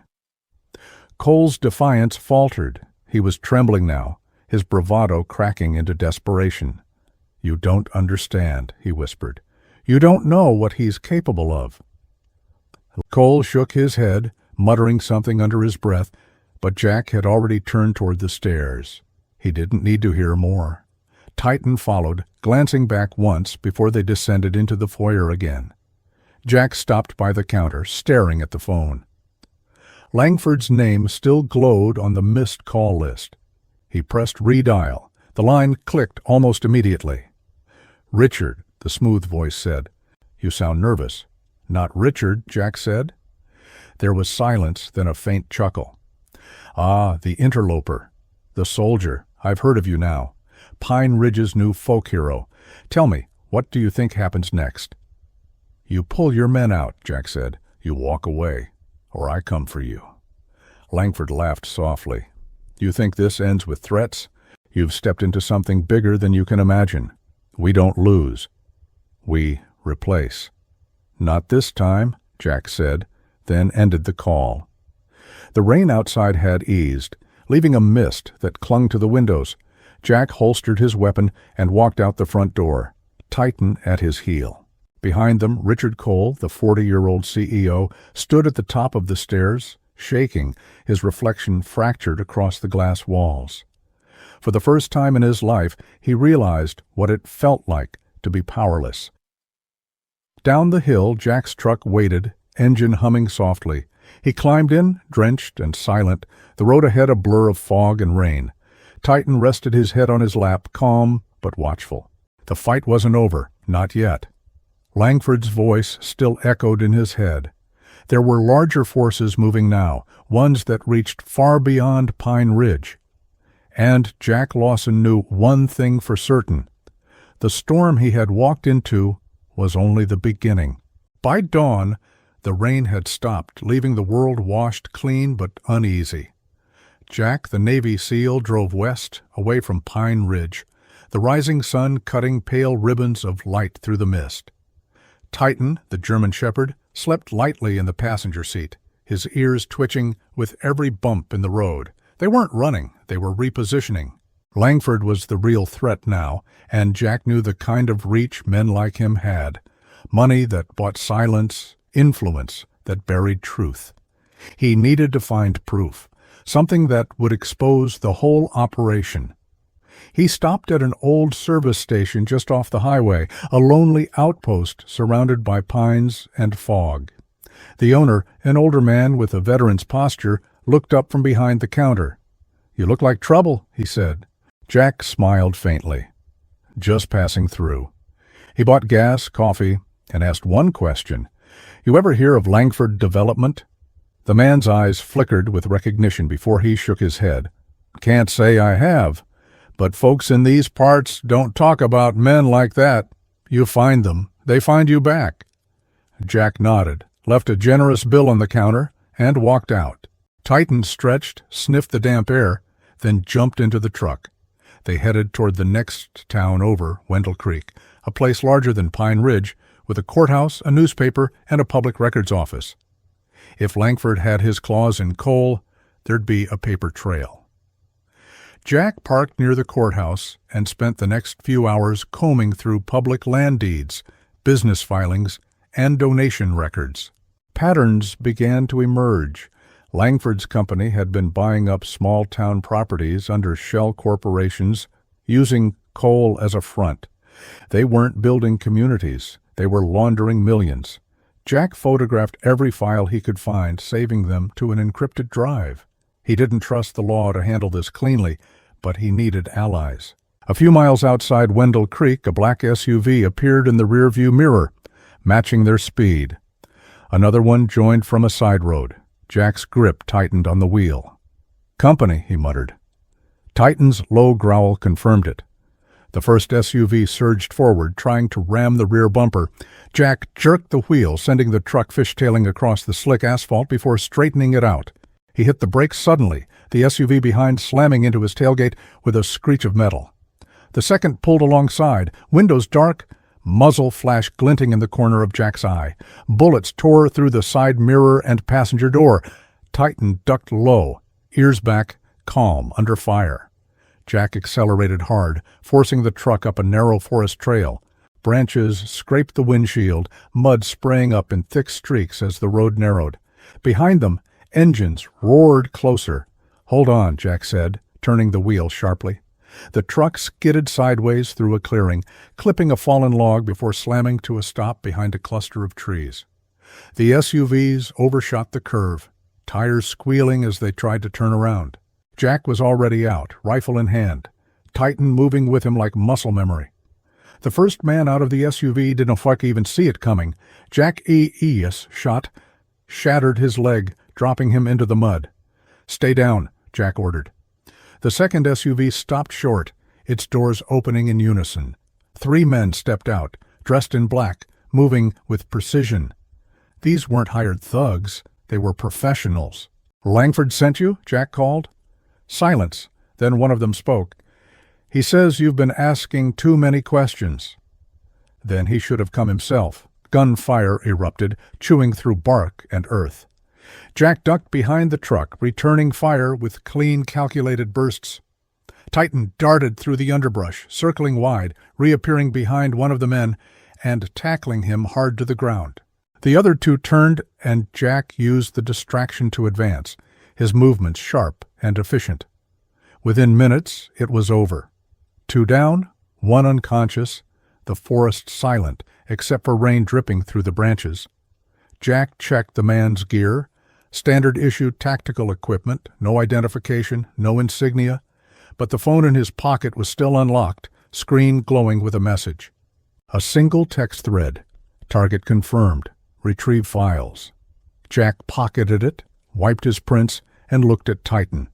Cole's defiance faltered. He was trembling now, his bravado cracking into desperation. "You don't understand," he whispered. "You don't know what he's capable of." Cole shook his head, muttering something under his breath, but Jack had already turned toward the stairs. He didn't need to hear more. Titan followed, glancing back once before they descended into the foyer again. Jack stopped by the counter, staring at the phone. Langford's name still glowed on the missed call list. He pressed redial. The line clicked almost immediately. "Richard," the smooth voice said. "You sound nervous." "Not Richard," Jack said. There was silence, then a faint chuckle. "Ah, the interloper. The soldier. I've heard of you now. Pine Ridge's new folk hero. Tell me, what do you think happens next?" "You pull your men out," Jack said. "You walk away, or I come for you." Langford laughed softly. "You think this ends with threats? You've stepped into something bigger than you can imagine. We don't lose. We replace." "Not this time," Jack said, then ended the call. The rain outside had eased, leaving a mist that clung to the windows. Jack holstered his weapon and walked out the front door, Titan at his heel. Behind them, Richard Cole, the 40-year-old CEO, stood at the top of the stairs, shaking, his reflection fractured across the glass walls. For the first time in his life, he realized what it felt like to be powerless. Down the hill, Jack's truck waited, engine humming softly. He climbed in, drenched and silent, the road ahead a blur of fog and rain. Titan rested his head on his lap, calm but watchful. The fight wasn't over, not yet. Langford's voice still echoed in his head. There were larger forces moving now, ones that reached far beyond Pine Ridge. And Jack Lawson knew one thing for certain. The storm he had walked into was only the beginning. By dawn, the rain had stopped, leaving the world washed clean but uneasy. Jack, the Navy SEAL, drove west, away from Pine Ridge, the rising sun cutting pale ribbons of light through the mist. Titan, the German shepherd, slept lightly in the passenger seat, his ears twitching with every bump in the road. They weren't running, they were repositioning. Langford was the real threat now, and Jack knew the kind of reach men like him had. Money that bought silence, influence that buried truth. He needed to find proof, something that would expose the whole operation. He stopped at an old service station just off the highway, a lonely outpost surrounded by pines and fog. The owner, an older man with a veteran's posture, looked up from behind the counter. "You look like trouble," he said. Jack smiled faintly. "Just passing through." He bought gas, coffee, and asked one question. "You ever hear of Langford Development?" The man's eyes flickered with recognition before he shook his head. "Can't say I have. But folks in these parts don't talk about men like that. You find them, they find you back." Jack nodded, left a generous bill on the counter, and walked out. Titan stretched, sniffed the damp air, then jumped into the truck. They headed toward the next town over, Wendell Creek, a place larger than Pine Ridge, with a courthouse, a newspaper, and a public records office. If Langford had his claws in coal, there'd be a paper trail. Jack parked near the courthouse and spent the next few hours combing through public land deeds, business filings, and donation records. Patterns began to emerge. Langford's company had been buying up small-town properties under shell corporations, using coal as a front. They weren't building communities. They were laundering millions. Jack photographed every file he could find, saving them to an encrypted drive. He didn't trust the law to handle this cleanly, but he needed allies. A few miles outside Wendell Creek, a black SUV appeared in the rearview mirror, matching their speed. Another one joined from a side road. Jack's grip tightened on the wheel. "Company," he muttered. Titan's low growl confirmed it. The first SUV surged forward, trying to ram the rear bumper. Jack jerked the wheel, sending the truck fishtailing across the slick asphalt before straightening it out. He hit the brakes suddenly, the SUV behind slamming into his tailgate with a screech of metal. The second pulled alongside, windows dark, muzzle flash glinting in the corner of Jack's eye. Bullets tore through the side mirror and passenger door. Titan ducked low, ears back, calm, under fire. Jack accelerated hard, forcing the truck up a narrow forest trail. Branches scraped the windshield, mud spraying up in thick streaks as the road narrowed. Behind them, engines roared closer. "Hold on," Jack said, turning the wheel sharply. The truck skidded sideways through a clearing, clipping a fallen log before slamming to a stop behind a cluster of trees. The SUVs overshot the curve, tires squealing as they tried to turn around. Jack was already out, rifle in hand, Titan moving with him like muscle memory. The first man out of the SUV didn't even see it coming. Jack E.E.'s shot shattered his leg, dropping him into the mud. "Stay down," Jack ordered. The second SUV stopped short, its doors opening in unison. 3 men stepped out, dressed in black, moving with precision. These weren't hired thugs. They were professionals. "Langford sent you?" Jack called. Silence. Then one of them spoke. "He says you've been asking too many questions." Then he should have come himself. Gunfire erupted, chewing through bark and earth. Jack ducked behind the truck, returning fire with clean, calculated bursts. Titan darted through the underbrush, circling wide, reappearing behind one of the men and tackling him hard to the ground. The other 2 turned, and Jack used the distraction to advance, his movements sharp and efficient. Within minutes, it was over. 2 down, 1 unconscious, the forest silent, except for rain dripping through the branches. Jack checked the man's gear. Standard-issue tactical equipment, no identification, no insignia, but the phone in his pocket was still unlocked, screen glowing with a message. A single text thread. Target confirmed. Retrieve files. Jack pocketed it, wiped his prints, and looked at Titan.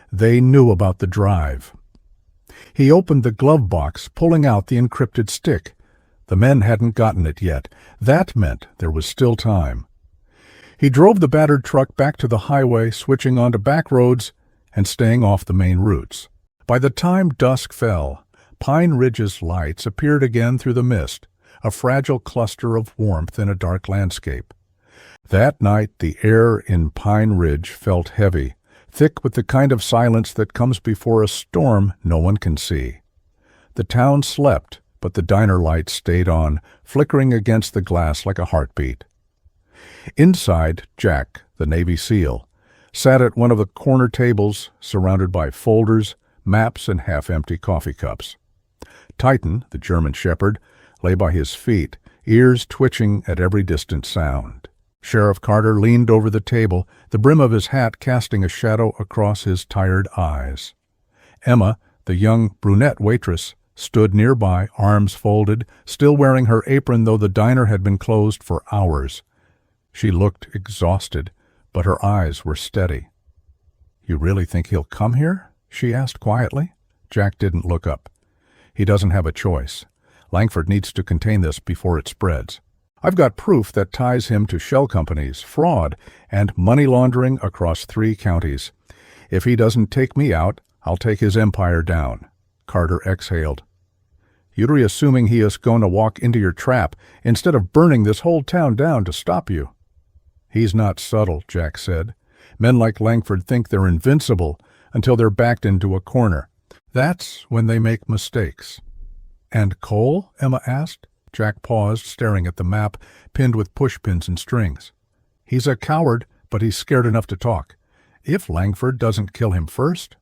They knew about the drive. He opened the glove box, pulling out the encrypted stick. The men hadn't gotten it yet. That meant there was still time. He drove the battered truck back to the highway, switching onto back roads and staying off the main routes. By the time dusk fell, Pine Ridge's lights appeared again through the mist, a fragile cluster of warmth in a dark landscape. That night, the air in Pine Ridge felt heavy, thick with the kind of silence that comes before a storm no one can see. The town slept, but the diner lights stayed on, flickering against the glass like a heartbeat. Inside, Jack, the Navy SEAL, sat at one of the corner tables, surrounded by folders, maps, and half-empty coffee cups. Titan, the German shepherd, lay by his feet, ears twitching at every distant sound. Sheriff Carter leaned over the table, the brim of his hat casting a shadow across his tired eyes. Emma, the young brunette waitress, stood nearby, arms folded, still wearing her apron though the diner had been closed for hours. She looked exhausted, but her eyes were steady. "You really think he'll come here?" she asked quietly. Jack didn't look up. "He doesn't have a choice. Langford needs to contain this before it spreads. I've got proof that ties him to shell companies, fraud, and money laundering across 3 counties. If he doesn't take me out, I'll take his empire down." Carter exhaled. You're assuming he is going to walk into your trap instead of burning this whole town down to stop you. He's not subtle, Jack said. Men like Langford think they're invincible until they're backed into a corner. That's when they make mistakes. And Cole? Emma asked. Jack paused, staring at the map, pinned with pushpins and strings. He's a coward, but he's scared enough to talk. If Langford doesn't kill him first.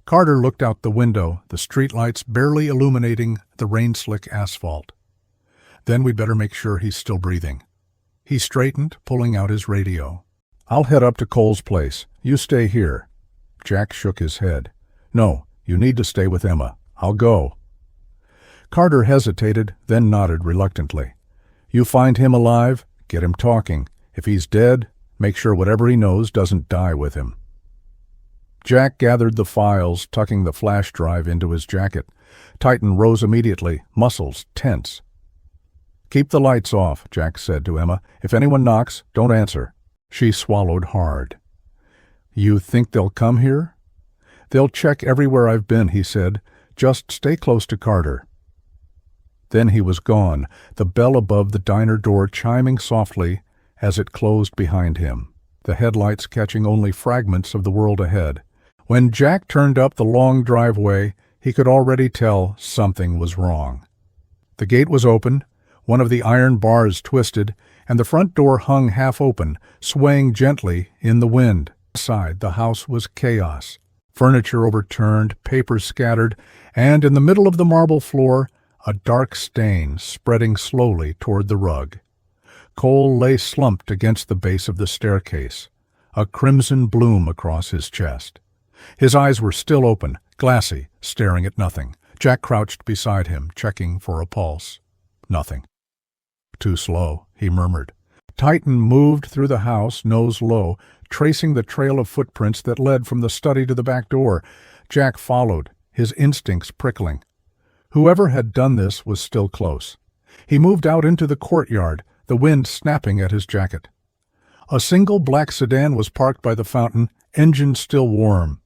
Carter looked out the window, the streetlights barely illuminating the rain-slick asphalt. Then we'd better make sure he's still breathing. He straightened, pulling out his radio. I'll head up to Cole's place. You stay here. Jack shook his head. No, you need to stay with Emma. I'll go. Carter hesitated, then nodded reluctantly. You find him alive, get him talking. If he's dead, make sure whatever he knows doesn't die with him. Jack gathered the files, tucking the flash drive into his jacket. Titan rose immediately, muscles tense. Keep the lights off, Jack said to Emma. If anyone knocks, don't answer. She swallowed hard. You think they'll come here? They'll check everywhere I've been, he said. Just stay close to Carter. Then he was gone, the bell above the diner door chiming softly as it closed behind him, the headlights catching only fragments of the world ahead. When Jack turned up the long driveway, he could already tell something was wrong. The gate was open, one of the iron bars twisted, and the front door hung half open, swaying gently in the wind. Inside, the house was chaos. Furniture overturned, papers scattered, and in the middle of the marble floor, a dark stain spreading slowly toward the rug. Cole lay slumped against the base of the staircase, a crimson bloom across his chest. His eyes were still open, glassy, staring at nothing. Jack crouched beside him, checking for a pulse. Nothing. Too slow, he murmured. Titan moved through the house, nose low, tracing the trail of footprints that led from the study to the back door. Jack followed, his instincts prickling. Whoever had done this was still close. He moved out into the courtyard, the wind snapping at his jacket. A single black sedan was parked by the fountain, engine still warm.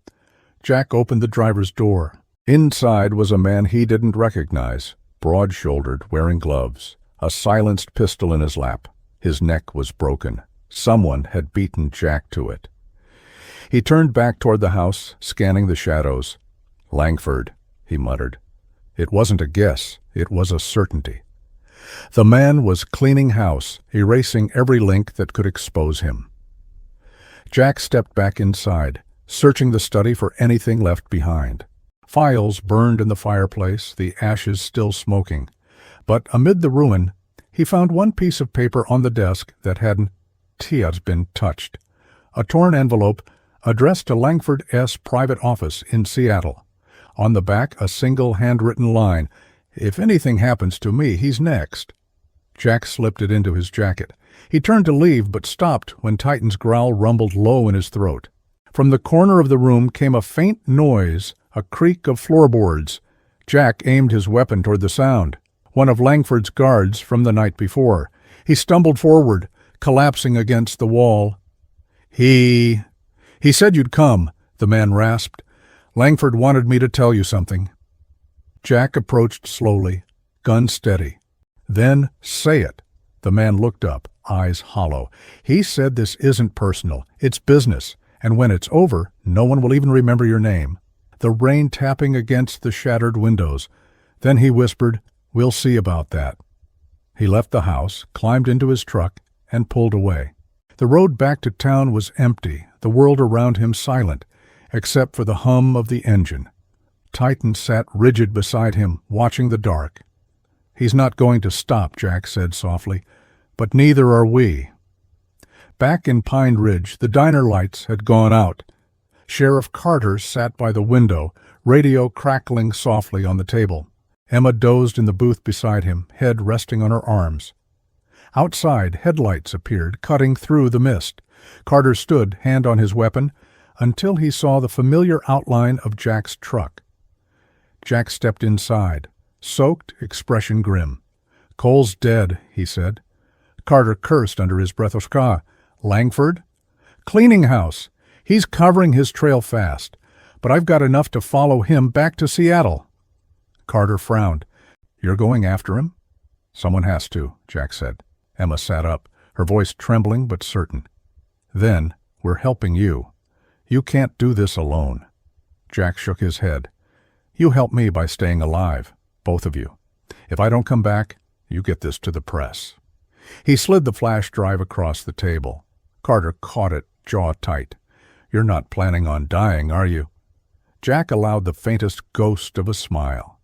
Jack opened the driver's door. Inside was a man he didn't recognize, broad-shouldered, wearing gloves, a silenced pistol in his lap. His neck was broken. Someone had beaten Jack to it. He turned back toward the house, scanning the shadows. Langford, he muttered. It wasn't a guess, it was a certainty. The man was cleaning house, erasing every link that could expose him. Jack stepped back inside, searching the study for anything left behind. Files burned in the fireplace, the ashes still smoking. But amid the ruin, he found one piece of paper on the desk that hadn't been touched. A torn envelope addressed to Langford S. Private Office in Seattle. On the back, a single handwritten line. If anything happens to me, he's next. Jack slipped it into his jacket. He turned to leave, but stopped when Titan's growl rumbled low in his throat. From the corner of the room came a faint noise, a creak of floorboards. Jack aimed his weapon toward the sound. One of Langford's guards from the night before. He stumbled forward, collapsing against the wall. He said you'd come, the man rasped. Langford wanted me to tell you something. Jack approached slowly, gun steady. Then, say it. The man looked up, eyes hollow. He said this isn't personal, it's business, and when it's over, no one will even remember your name. The rain tapping against the shattered windows. Then he whispered, we'll see about that. He left the house, climbed into his truck, and pulled away. The road back to town was empty, the world around him silent, except for the hum of the engine. Titan sat rigid beside him, watching the dark. He's not going to stop, Jack said softly, but neither are we. Back in Pine Ridge, the diner lights had gone out. Sheriff Carter sat by the window, radio crackling softly on the table. Emma dozed in the booth beside him, head resting on her arms. Outside, headlights appeared, cutting through the mist. Carter stood, hand on his weapon, until he saw the familiar outline of Jack's truck. Jack stepped inside, soaked, expression grim. Cole's dead, he said. Carter cursed under his breath. Oshka. Langford? Cleaning house. He's covering his trail fast, but I've got enough to follow him back to Seattle. Carter frowned. You're going after him? Someone has to, Jack said. Emma sat up, her voice trembling but certain. Then, we're helping you. You can't do this alone. Jack shook his head. You help me by staying alive, both of you. If I don't come back, you get this to the press. He slid the flash drive across the table. Carter caught it, jaw tight. You're not planning on dying, are you? Jack allowed the faintest ghost of a smile.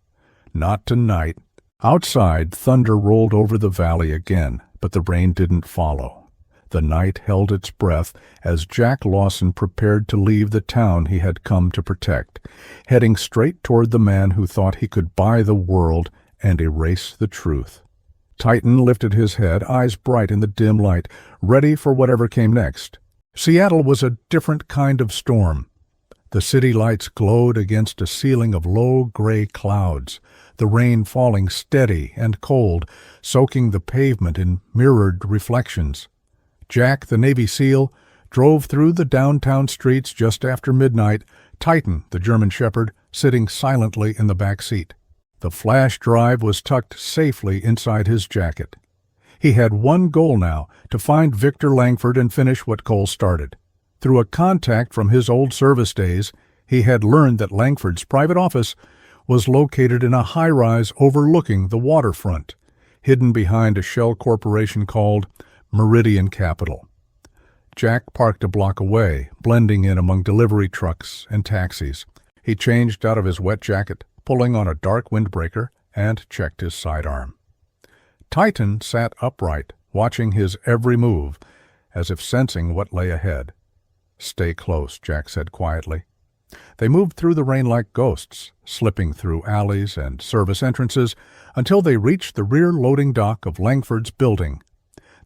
Not tonight. Outside, thunder rolled over the valley again, but the rain didn't follow. The night held its breath as Jack Lawson prepared to leave the town he had come to protect, heading straight toward the man who thought he could buy the world and erase the truth. Titan lifted his head, eyes bright in the dim light, ready for whatever came next. Seattle was a different kind of storm. The city lights glowed against a ceiling of low gray clouds, the rain falling steady and cold, soaking the pavement in mirrored reflections. Jack, the Navy SEAL, drove through the downtown streets just after midnight, Titan, the German Shepherd, sitting silently in the back seat. The flash drive was tucked safely inside his jacket. He had one goal now, to find Victor Langford and finish what Cole started. Through a contact from his old service days, he had learned that Langford's private office was located in a high-rise overlooking the waterfront, hidden behind a shell corporation called Meridian Capital. Jack parked a block away, blending in among delivery trucks and taxis. He changed out of his wet jacket, pulling on a dark windbreaker, and checked his sidearm. Titan sat upright, watching his every move, as if sensing what lay ahead. Stay close, Jack said quietly. They moved through the rain like ghosts, slipping through alleys and service entrances until they reached the rear loading dock of Langford's building.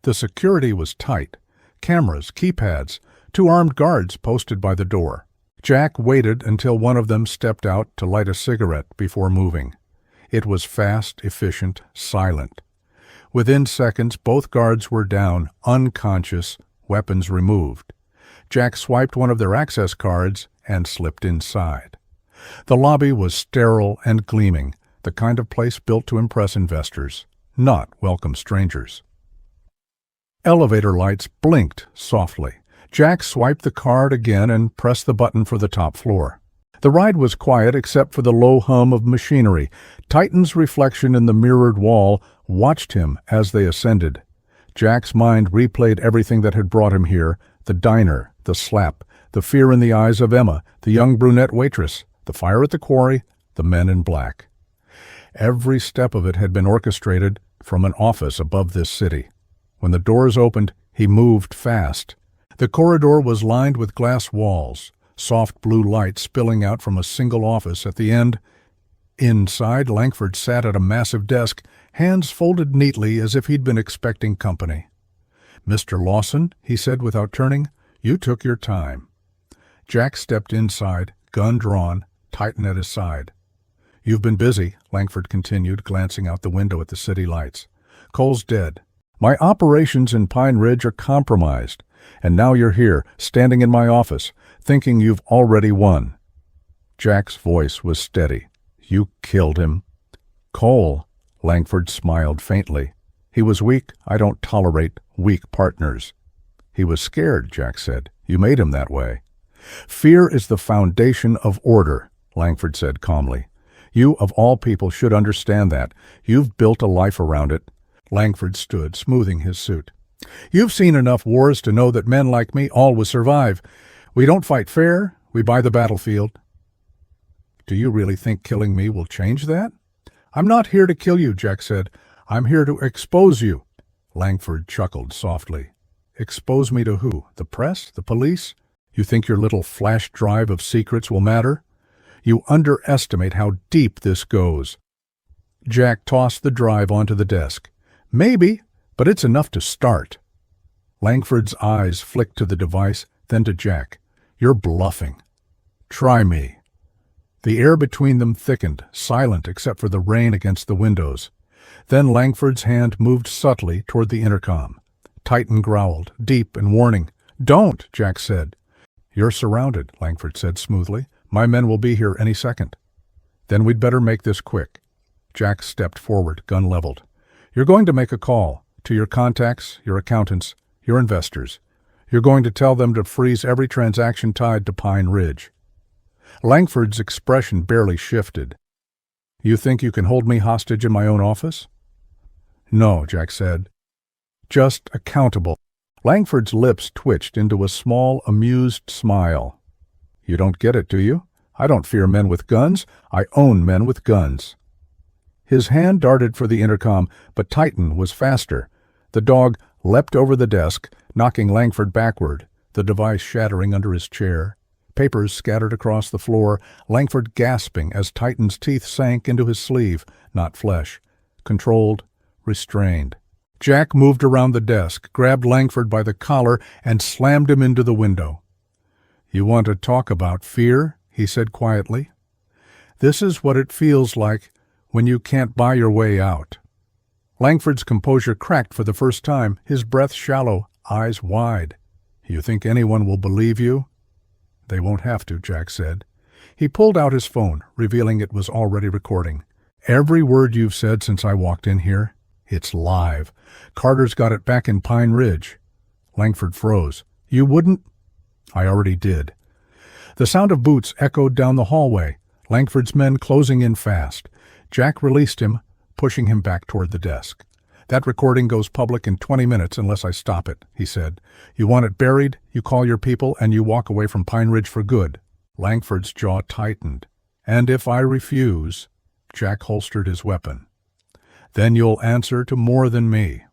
The security was tight. Cameras, keypads, 2 armed guards posted by the door. Jack waited until one of them stepped out to light a cigarette before moving. It was fast, efficient, silent. Within seconds, both guards were down, unconscious, weapons removed. Jack swiped one of their access cards and slipped inside. The lobby was sterile and gleaming, the kind of place built to impress investors, not welcome strangers. Elevator lights blinked softly. Jack swiped the card again and pressed the button for the top floor. The ride was quiet except for the low hum of machinery. Titan's reflection in the mirrored wall watched him as they ascended. Jack's mind replayed everything that had brought him here: the diner, the slap, the fear in the eyes of Emma, the young brunette waitress, the fire at the quarry, the men in black. Every step of it had been orchestrated from an office above this city. When the doors opened, he moved fast. The corridor was lined with glass walls, soft blue light spilling out from a single office at the end. Inside, Langford sat at a massive desk, hands folded neatly as if he'd been expecting company. "Mr. Lawson," he said without turning, "you took your time." Jack stepped inside, gun drawn, Titan at his side. "You've been busy," Langford continued, glancing out the window at the city lights. "Cole's dead. My operations in Pine Ridge are compromised, and now you're here, standing in my office, thinking you've already won." Jack's voice was steady. "You killed him." "Cole," Langford smiled faintly. "He was weak. I don't tolerate weak partners." "He was scared," Jack said. "You made him that way." "Fear is the foundation of order," Langford said calmly. "You, of all people, should understand that. You've built a life around it." Langford stood, smoothing his suit. "You've seen enough wars to know that men like me always survive. We don't fight fair, we buy the battlefield." "Do you really think killing me will change that?" "I'm not here to kill you," Jack said. "I'm here to expose you." Langford chuckled softly. "Expose me to who? The press? The police? You think your little flash drive of secrets will matter? You underestimate how deep this goes." Jack tossed the drive onto the desk. "Maybe, but it's enough to start." Langford's eyes flicked to the device, then to Jack. "You're bluffing." "Try me." The air between them thickened, silent except for the rain against the windows. Then Langford's hand moved subtly toward the intercom. Titan growled, deep and warning. "Don't," Jack said. "You're surrounded," Langford said smoothly. "My men will be here any second." "Then we'd better make this quick." Jack stepped forward, gun leveled. "You're going to make a call to your contacts, your accountants, your investors. You're going to tell them to freeze every transaction tied to Pine Ridge." Langford's expression barely shifted. "You think you can hold me hostage in my own office?" "No," Jack said. "Just accountable." Langford's lips twitched into a small, amused smile. "You don't get it, do you? I don't fear men with guns. I own men with guns." His hand darted for the intercom, but Titan was faster. The dog leapt over the desk, knocking Langford backward, the device shattering under his chair. Papers scattered across the floor, Langford gasping as Titan's teeth sank into his sleeve, not flesh. Controlled, restrained. Jack moved around the desk, grabbed Langford by the collar, and slammed him into the window. "You want to talk about fear?" he said quietly. "This is what it feels like when you can't buy your way out." Langford's composure cracked for the first time, his breath shallow, eyes wide. "You think anyone will believe you?" "They won't have to," Jack said. He pulled out his phone, revealing it was already recording. "Every word you've said since I walked in here, it's live. Carter's got it back in Pine Ridge." Langford froze. "You wouldn't—" "I already did." The sound of boots echoed down the hallway, Langford's men closing in fast. Jack released him, pushing him back toward the desk. "That recording goes public in 20 minutes unless I stop it," he said. "You want it buried, you call your people, and you walk away from Pine Ridge for good." Langford's jaw tightened. "And if I refuse," Jack holstered his weapon, "then you'll answer to more than me."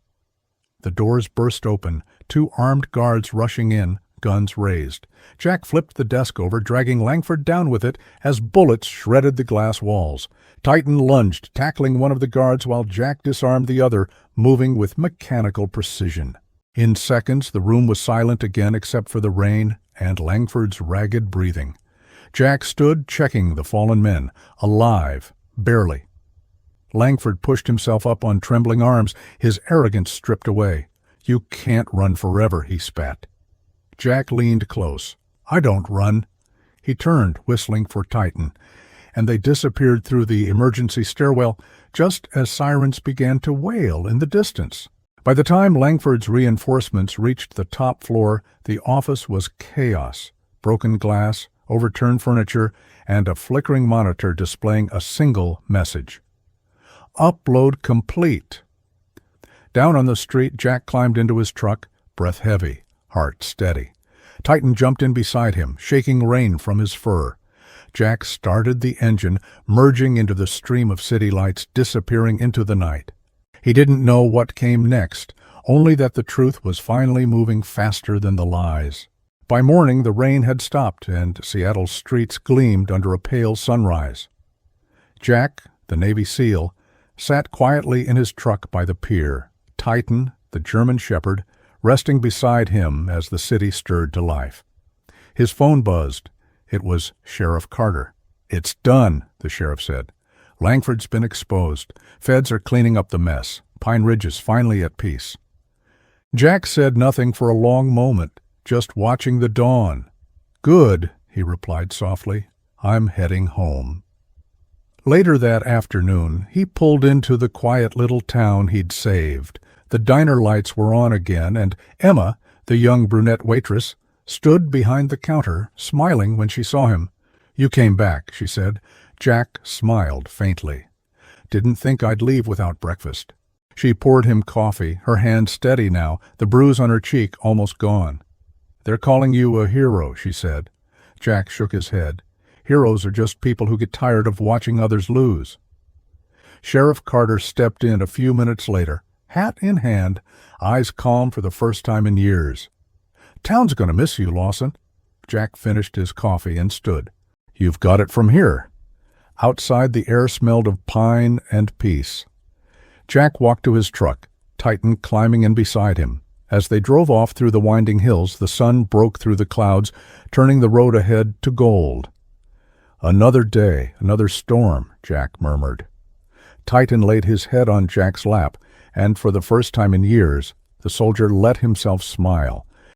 The doors burst open, 2 armed guards rushing in, guns raised. Jack flipped the desk over, dragging Langford down with it as bullets shredded the glass walls. Titan lunged, tackling one of the guards while Jack disarmed the other, moving with mechanical precision. In seconds, the room was silent again except for the rain and Langford's ragged breathing. Jack stood checking the fallen men, alive, barely. Langford pushed himself up on trembling arms, his arrogance stripped away. "You can't run forever," he spat. Jack leaned close. "I don't run." He turned, whistling for Titan, and they disappeared through the emergency stairwell just as sirens began to wail in the distance. By the time Langford's reinforcements reached the top floor, the office was chaos. Broken glass, overturned furniture, and a flickering monitor displaying a single message. "Upload complete." Down on the street, Jack climbed into his truck, breath heavy, heart steady. Titan jumped in beside him, shaking rain from his fur. Jack started the engine, merging into the stream of city lights, disappearing into the night. He didn't know what came next, only that the truth was finally moving faster than the lies. By morning, the rain had stopped, and Seattle's streets gleamed under a pale sunrise. Jack, the Navy SEAL, sat quietly in his truck by the pier, Titan, the German shepherd, resting beside him as the city stirred to life. His phone buzzed. It was Sheriff Carter. "It's done," the sheriff said. "Langford's been exposed. Feds are cleaning up the mess. Pine Ridge is finally at peace." Jack said nothing for a long moment, just watching the dawn. "Good," he replied softly. "I'm heading home." Later that afternoon, he pulled into the quiet little town he'd saved. The diner lights were on again, and Emma, the young brunette waitress, stood behind the counter, smiling when she saw him. "You came back," she said. Jack smiled faintly. "Didn't think I'd leave without breakfast." She poured him coffee, her hand steady now, the bruise on her cheek almost gone. "They're calling you a hero," she said. Jack shook his head. "Heroes are just people who get tired of watching others lose." Sheriff Carter stepped in a few minutes later, hat in hand, eyes calm for the first time in years. "Town's going to miss you, Lawson." Jack finished his coffee and stood. "You've got it from here." Outside, the air smelled of pine and peace. Jack walked to his truck, Titan climbing in beside him. As they drove off through the winding hills, the sun broke through the clouds, turning the road ahead to gold. "Another day, another storm," Jack murmured. Titan laid his head on Jack's lap, and for the first time in years, the soldier let himself smile.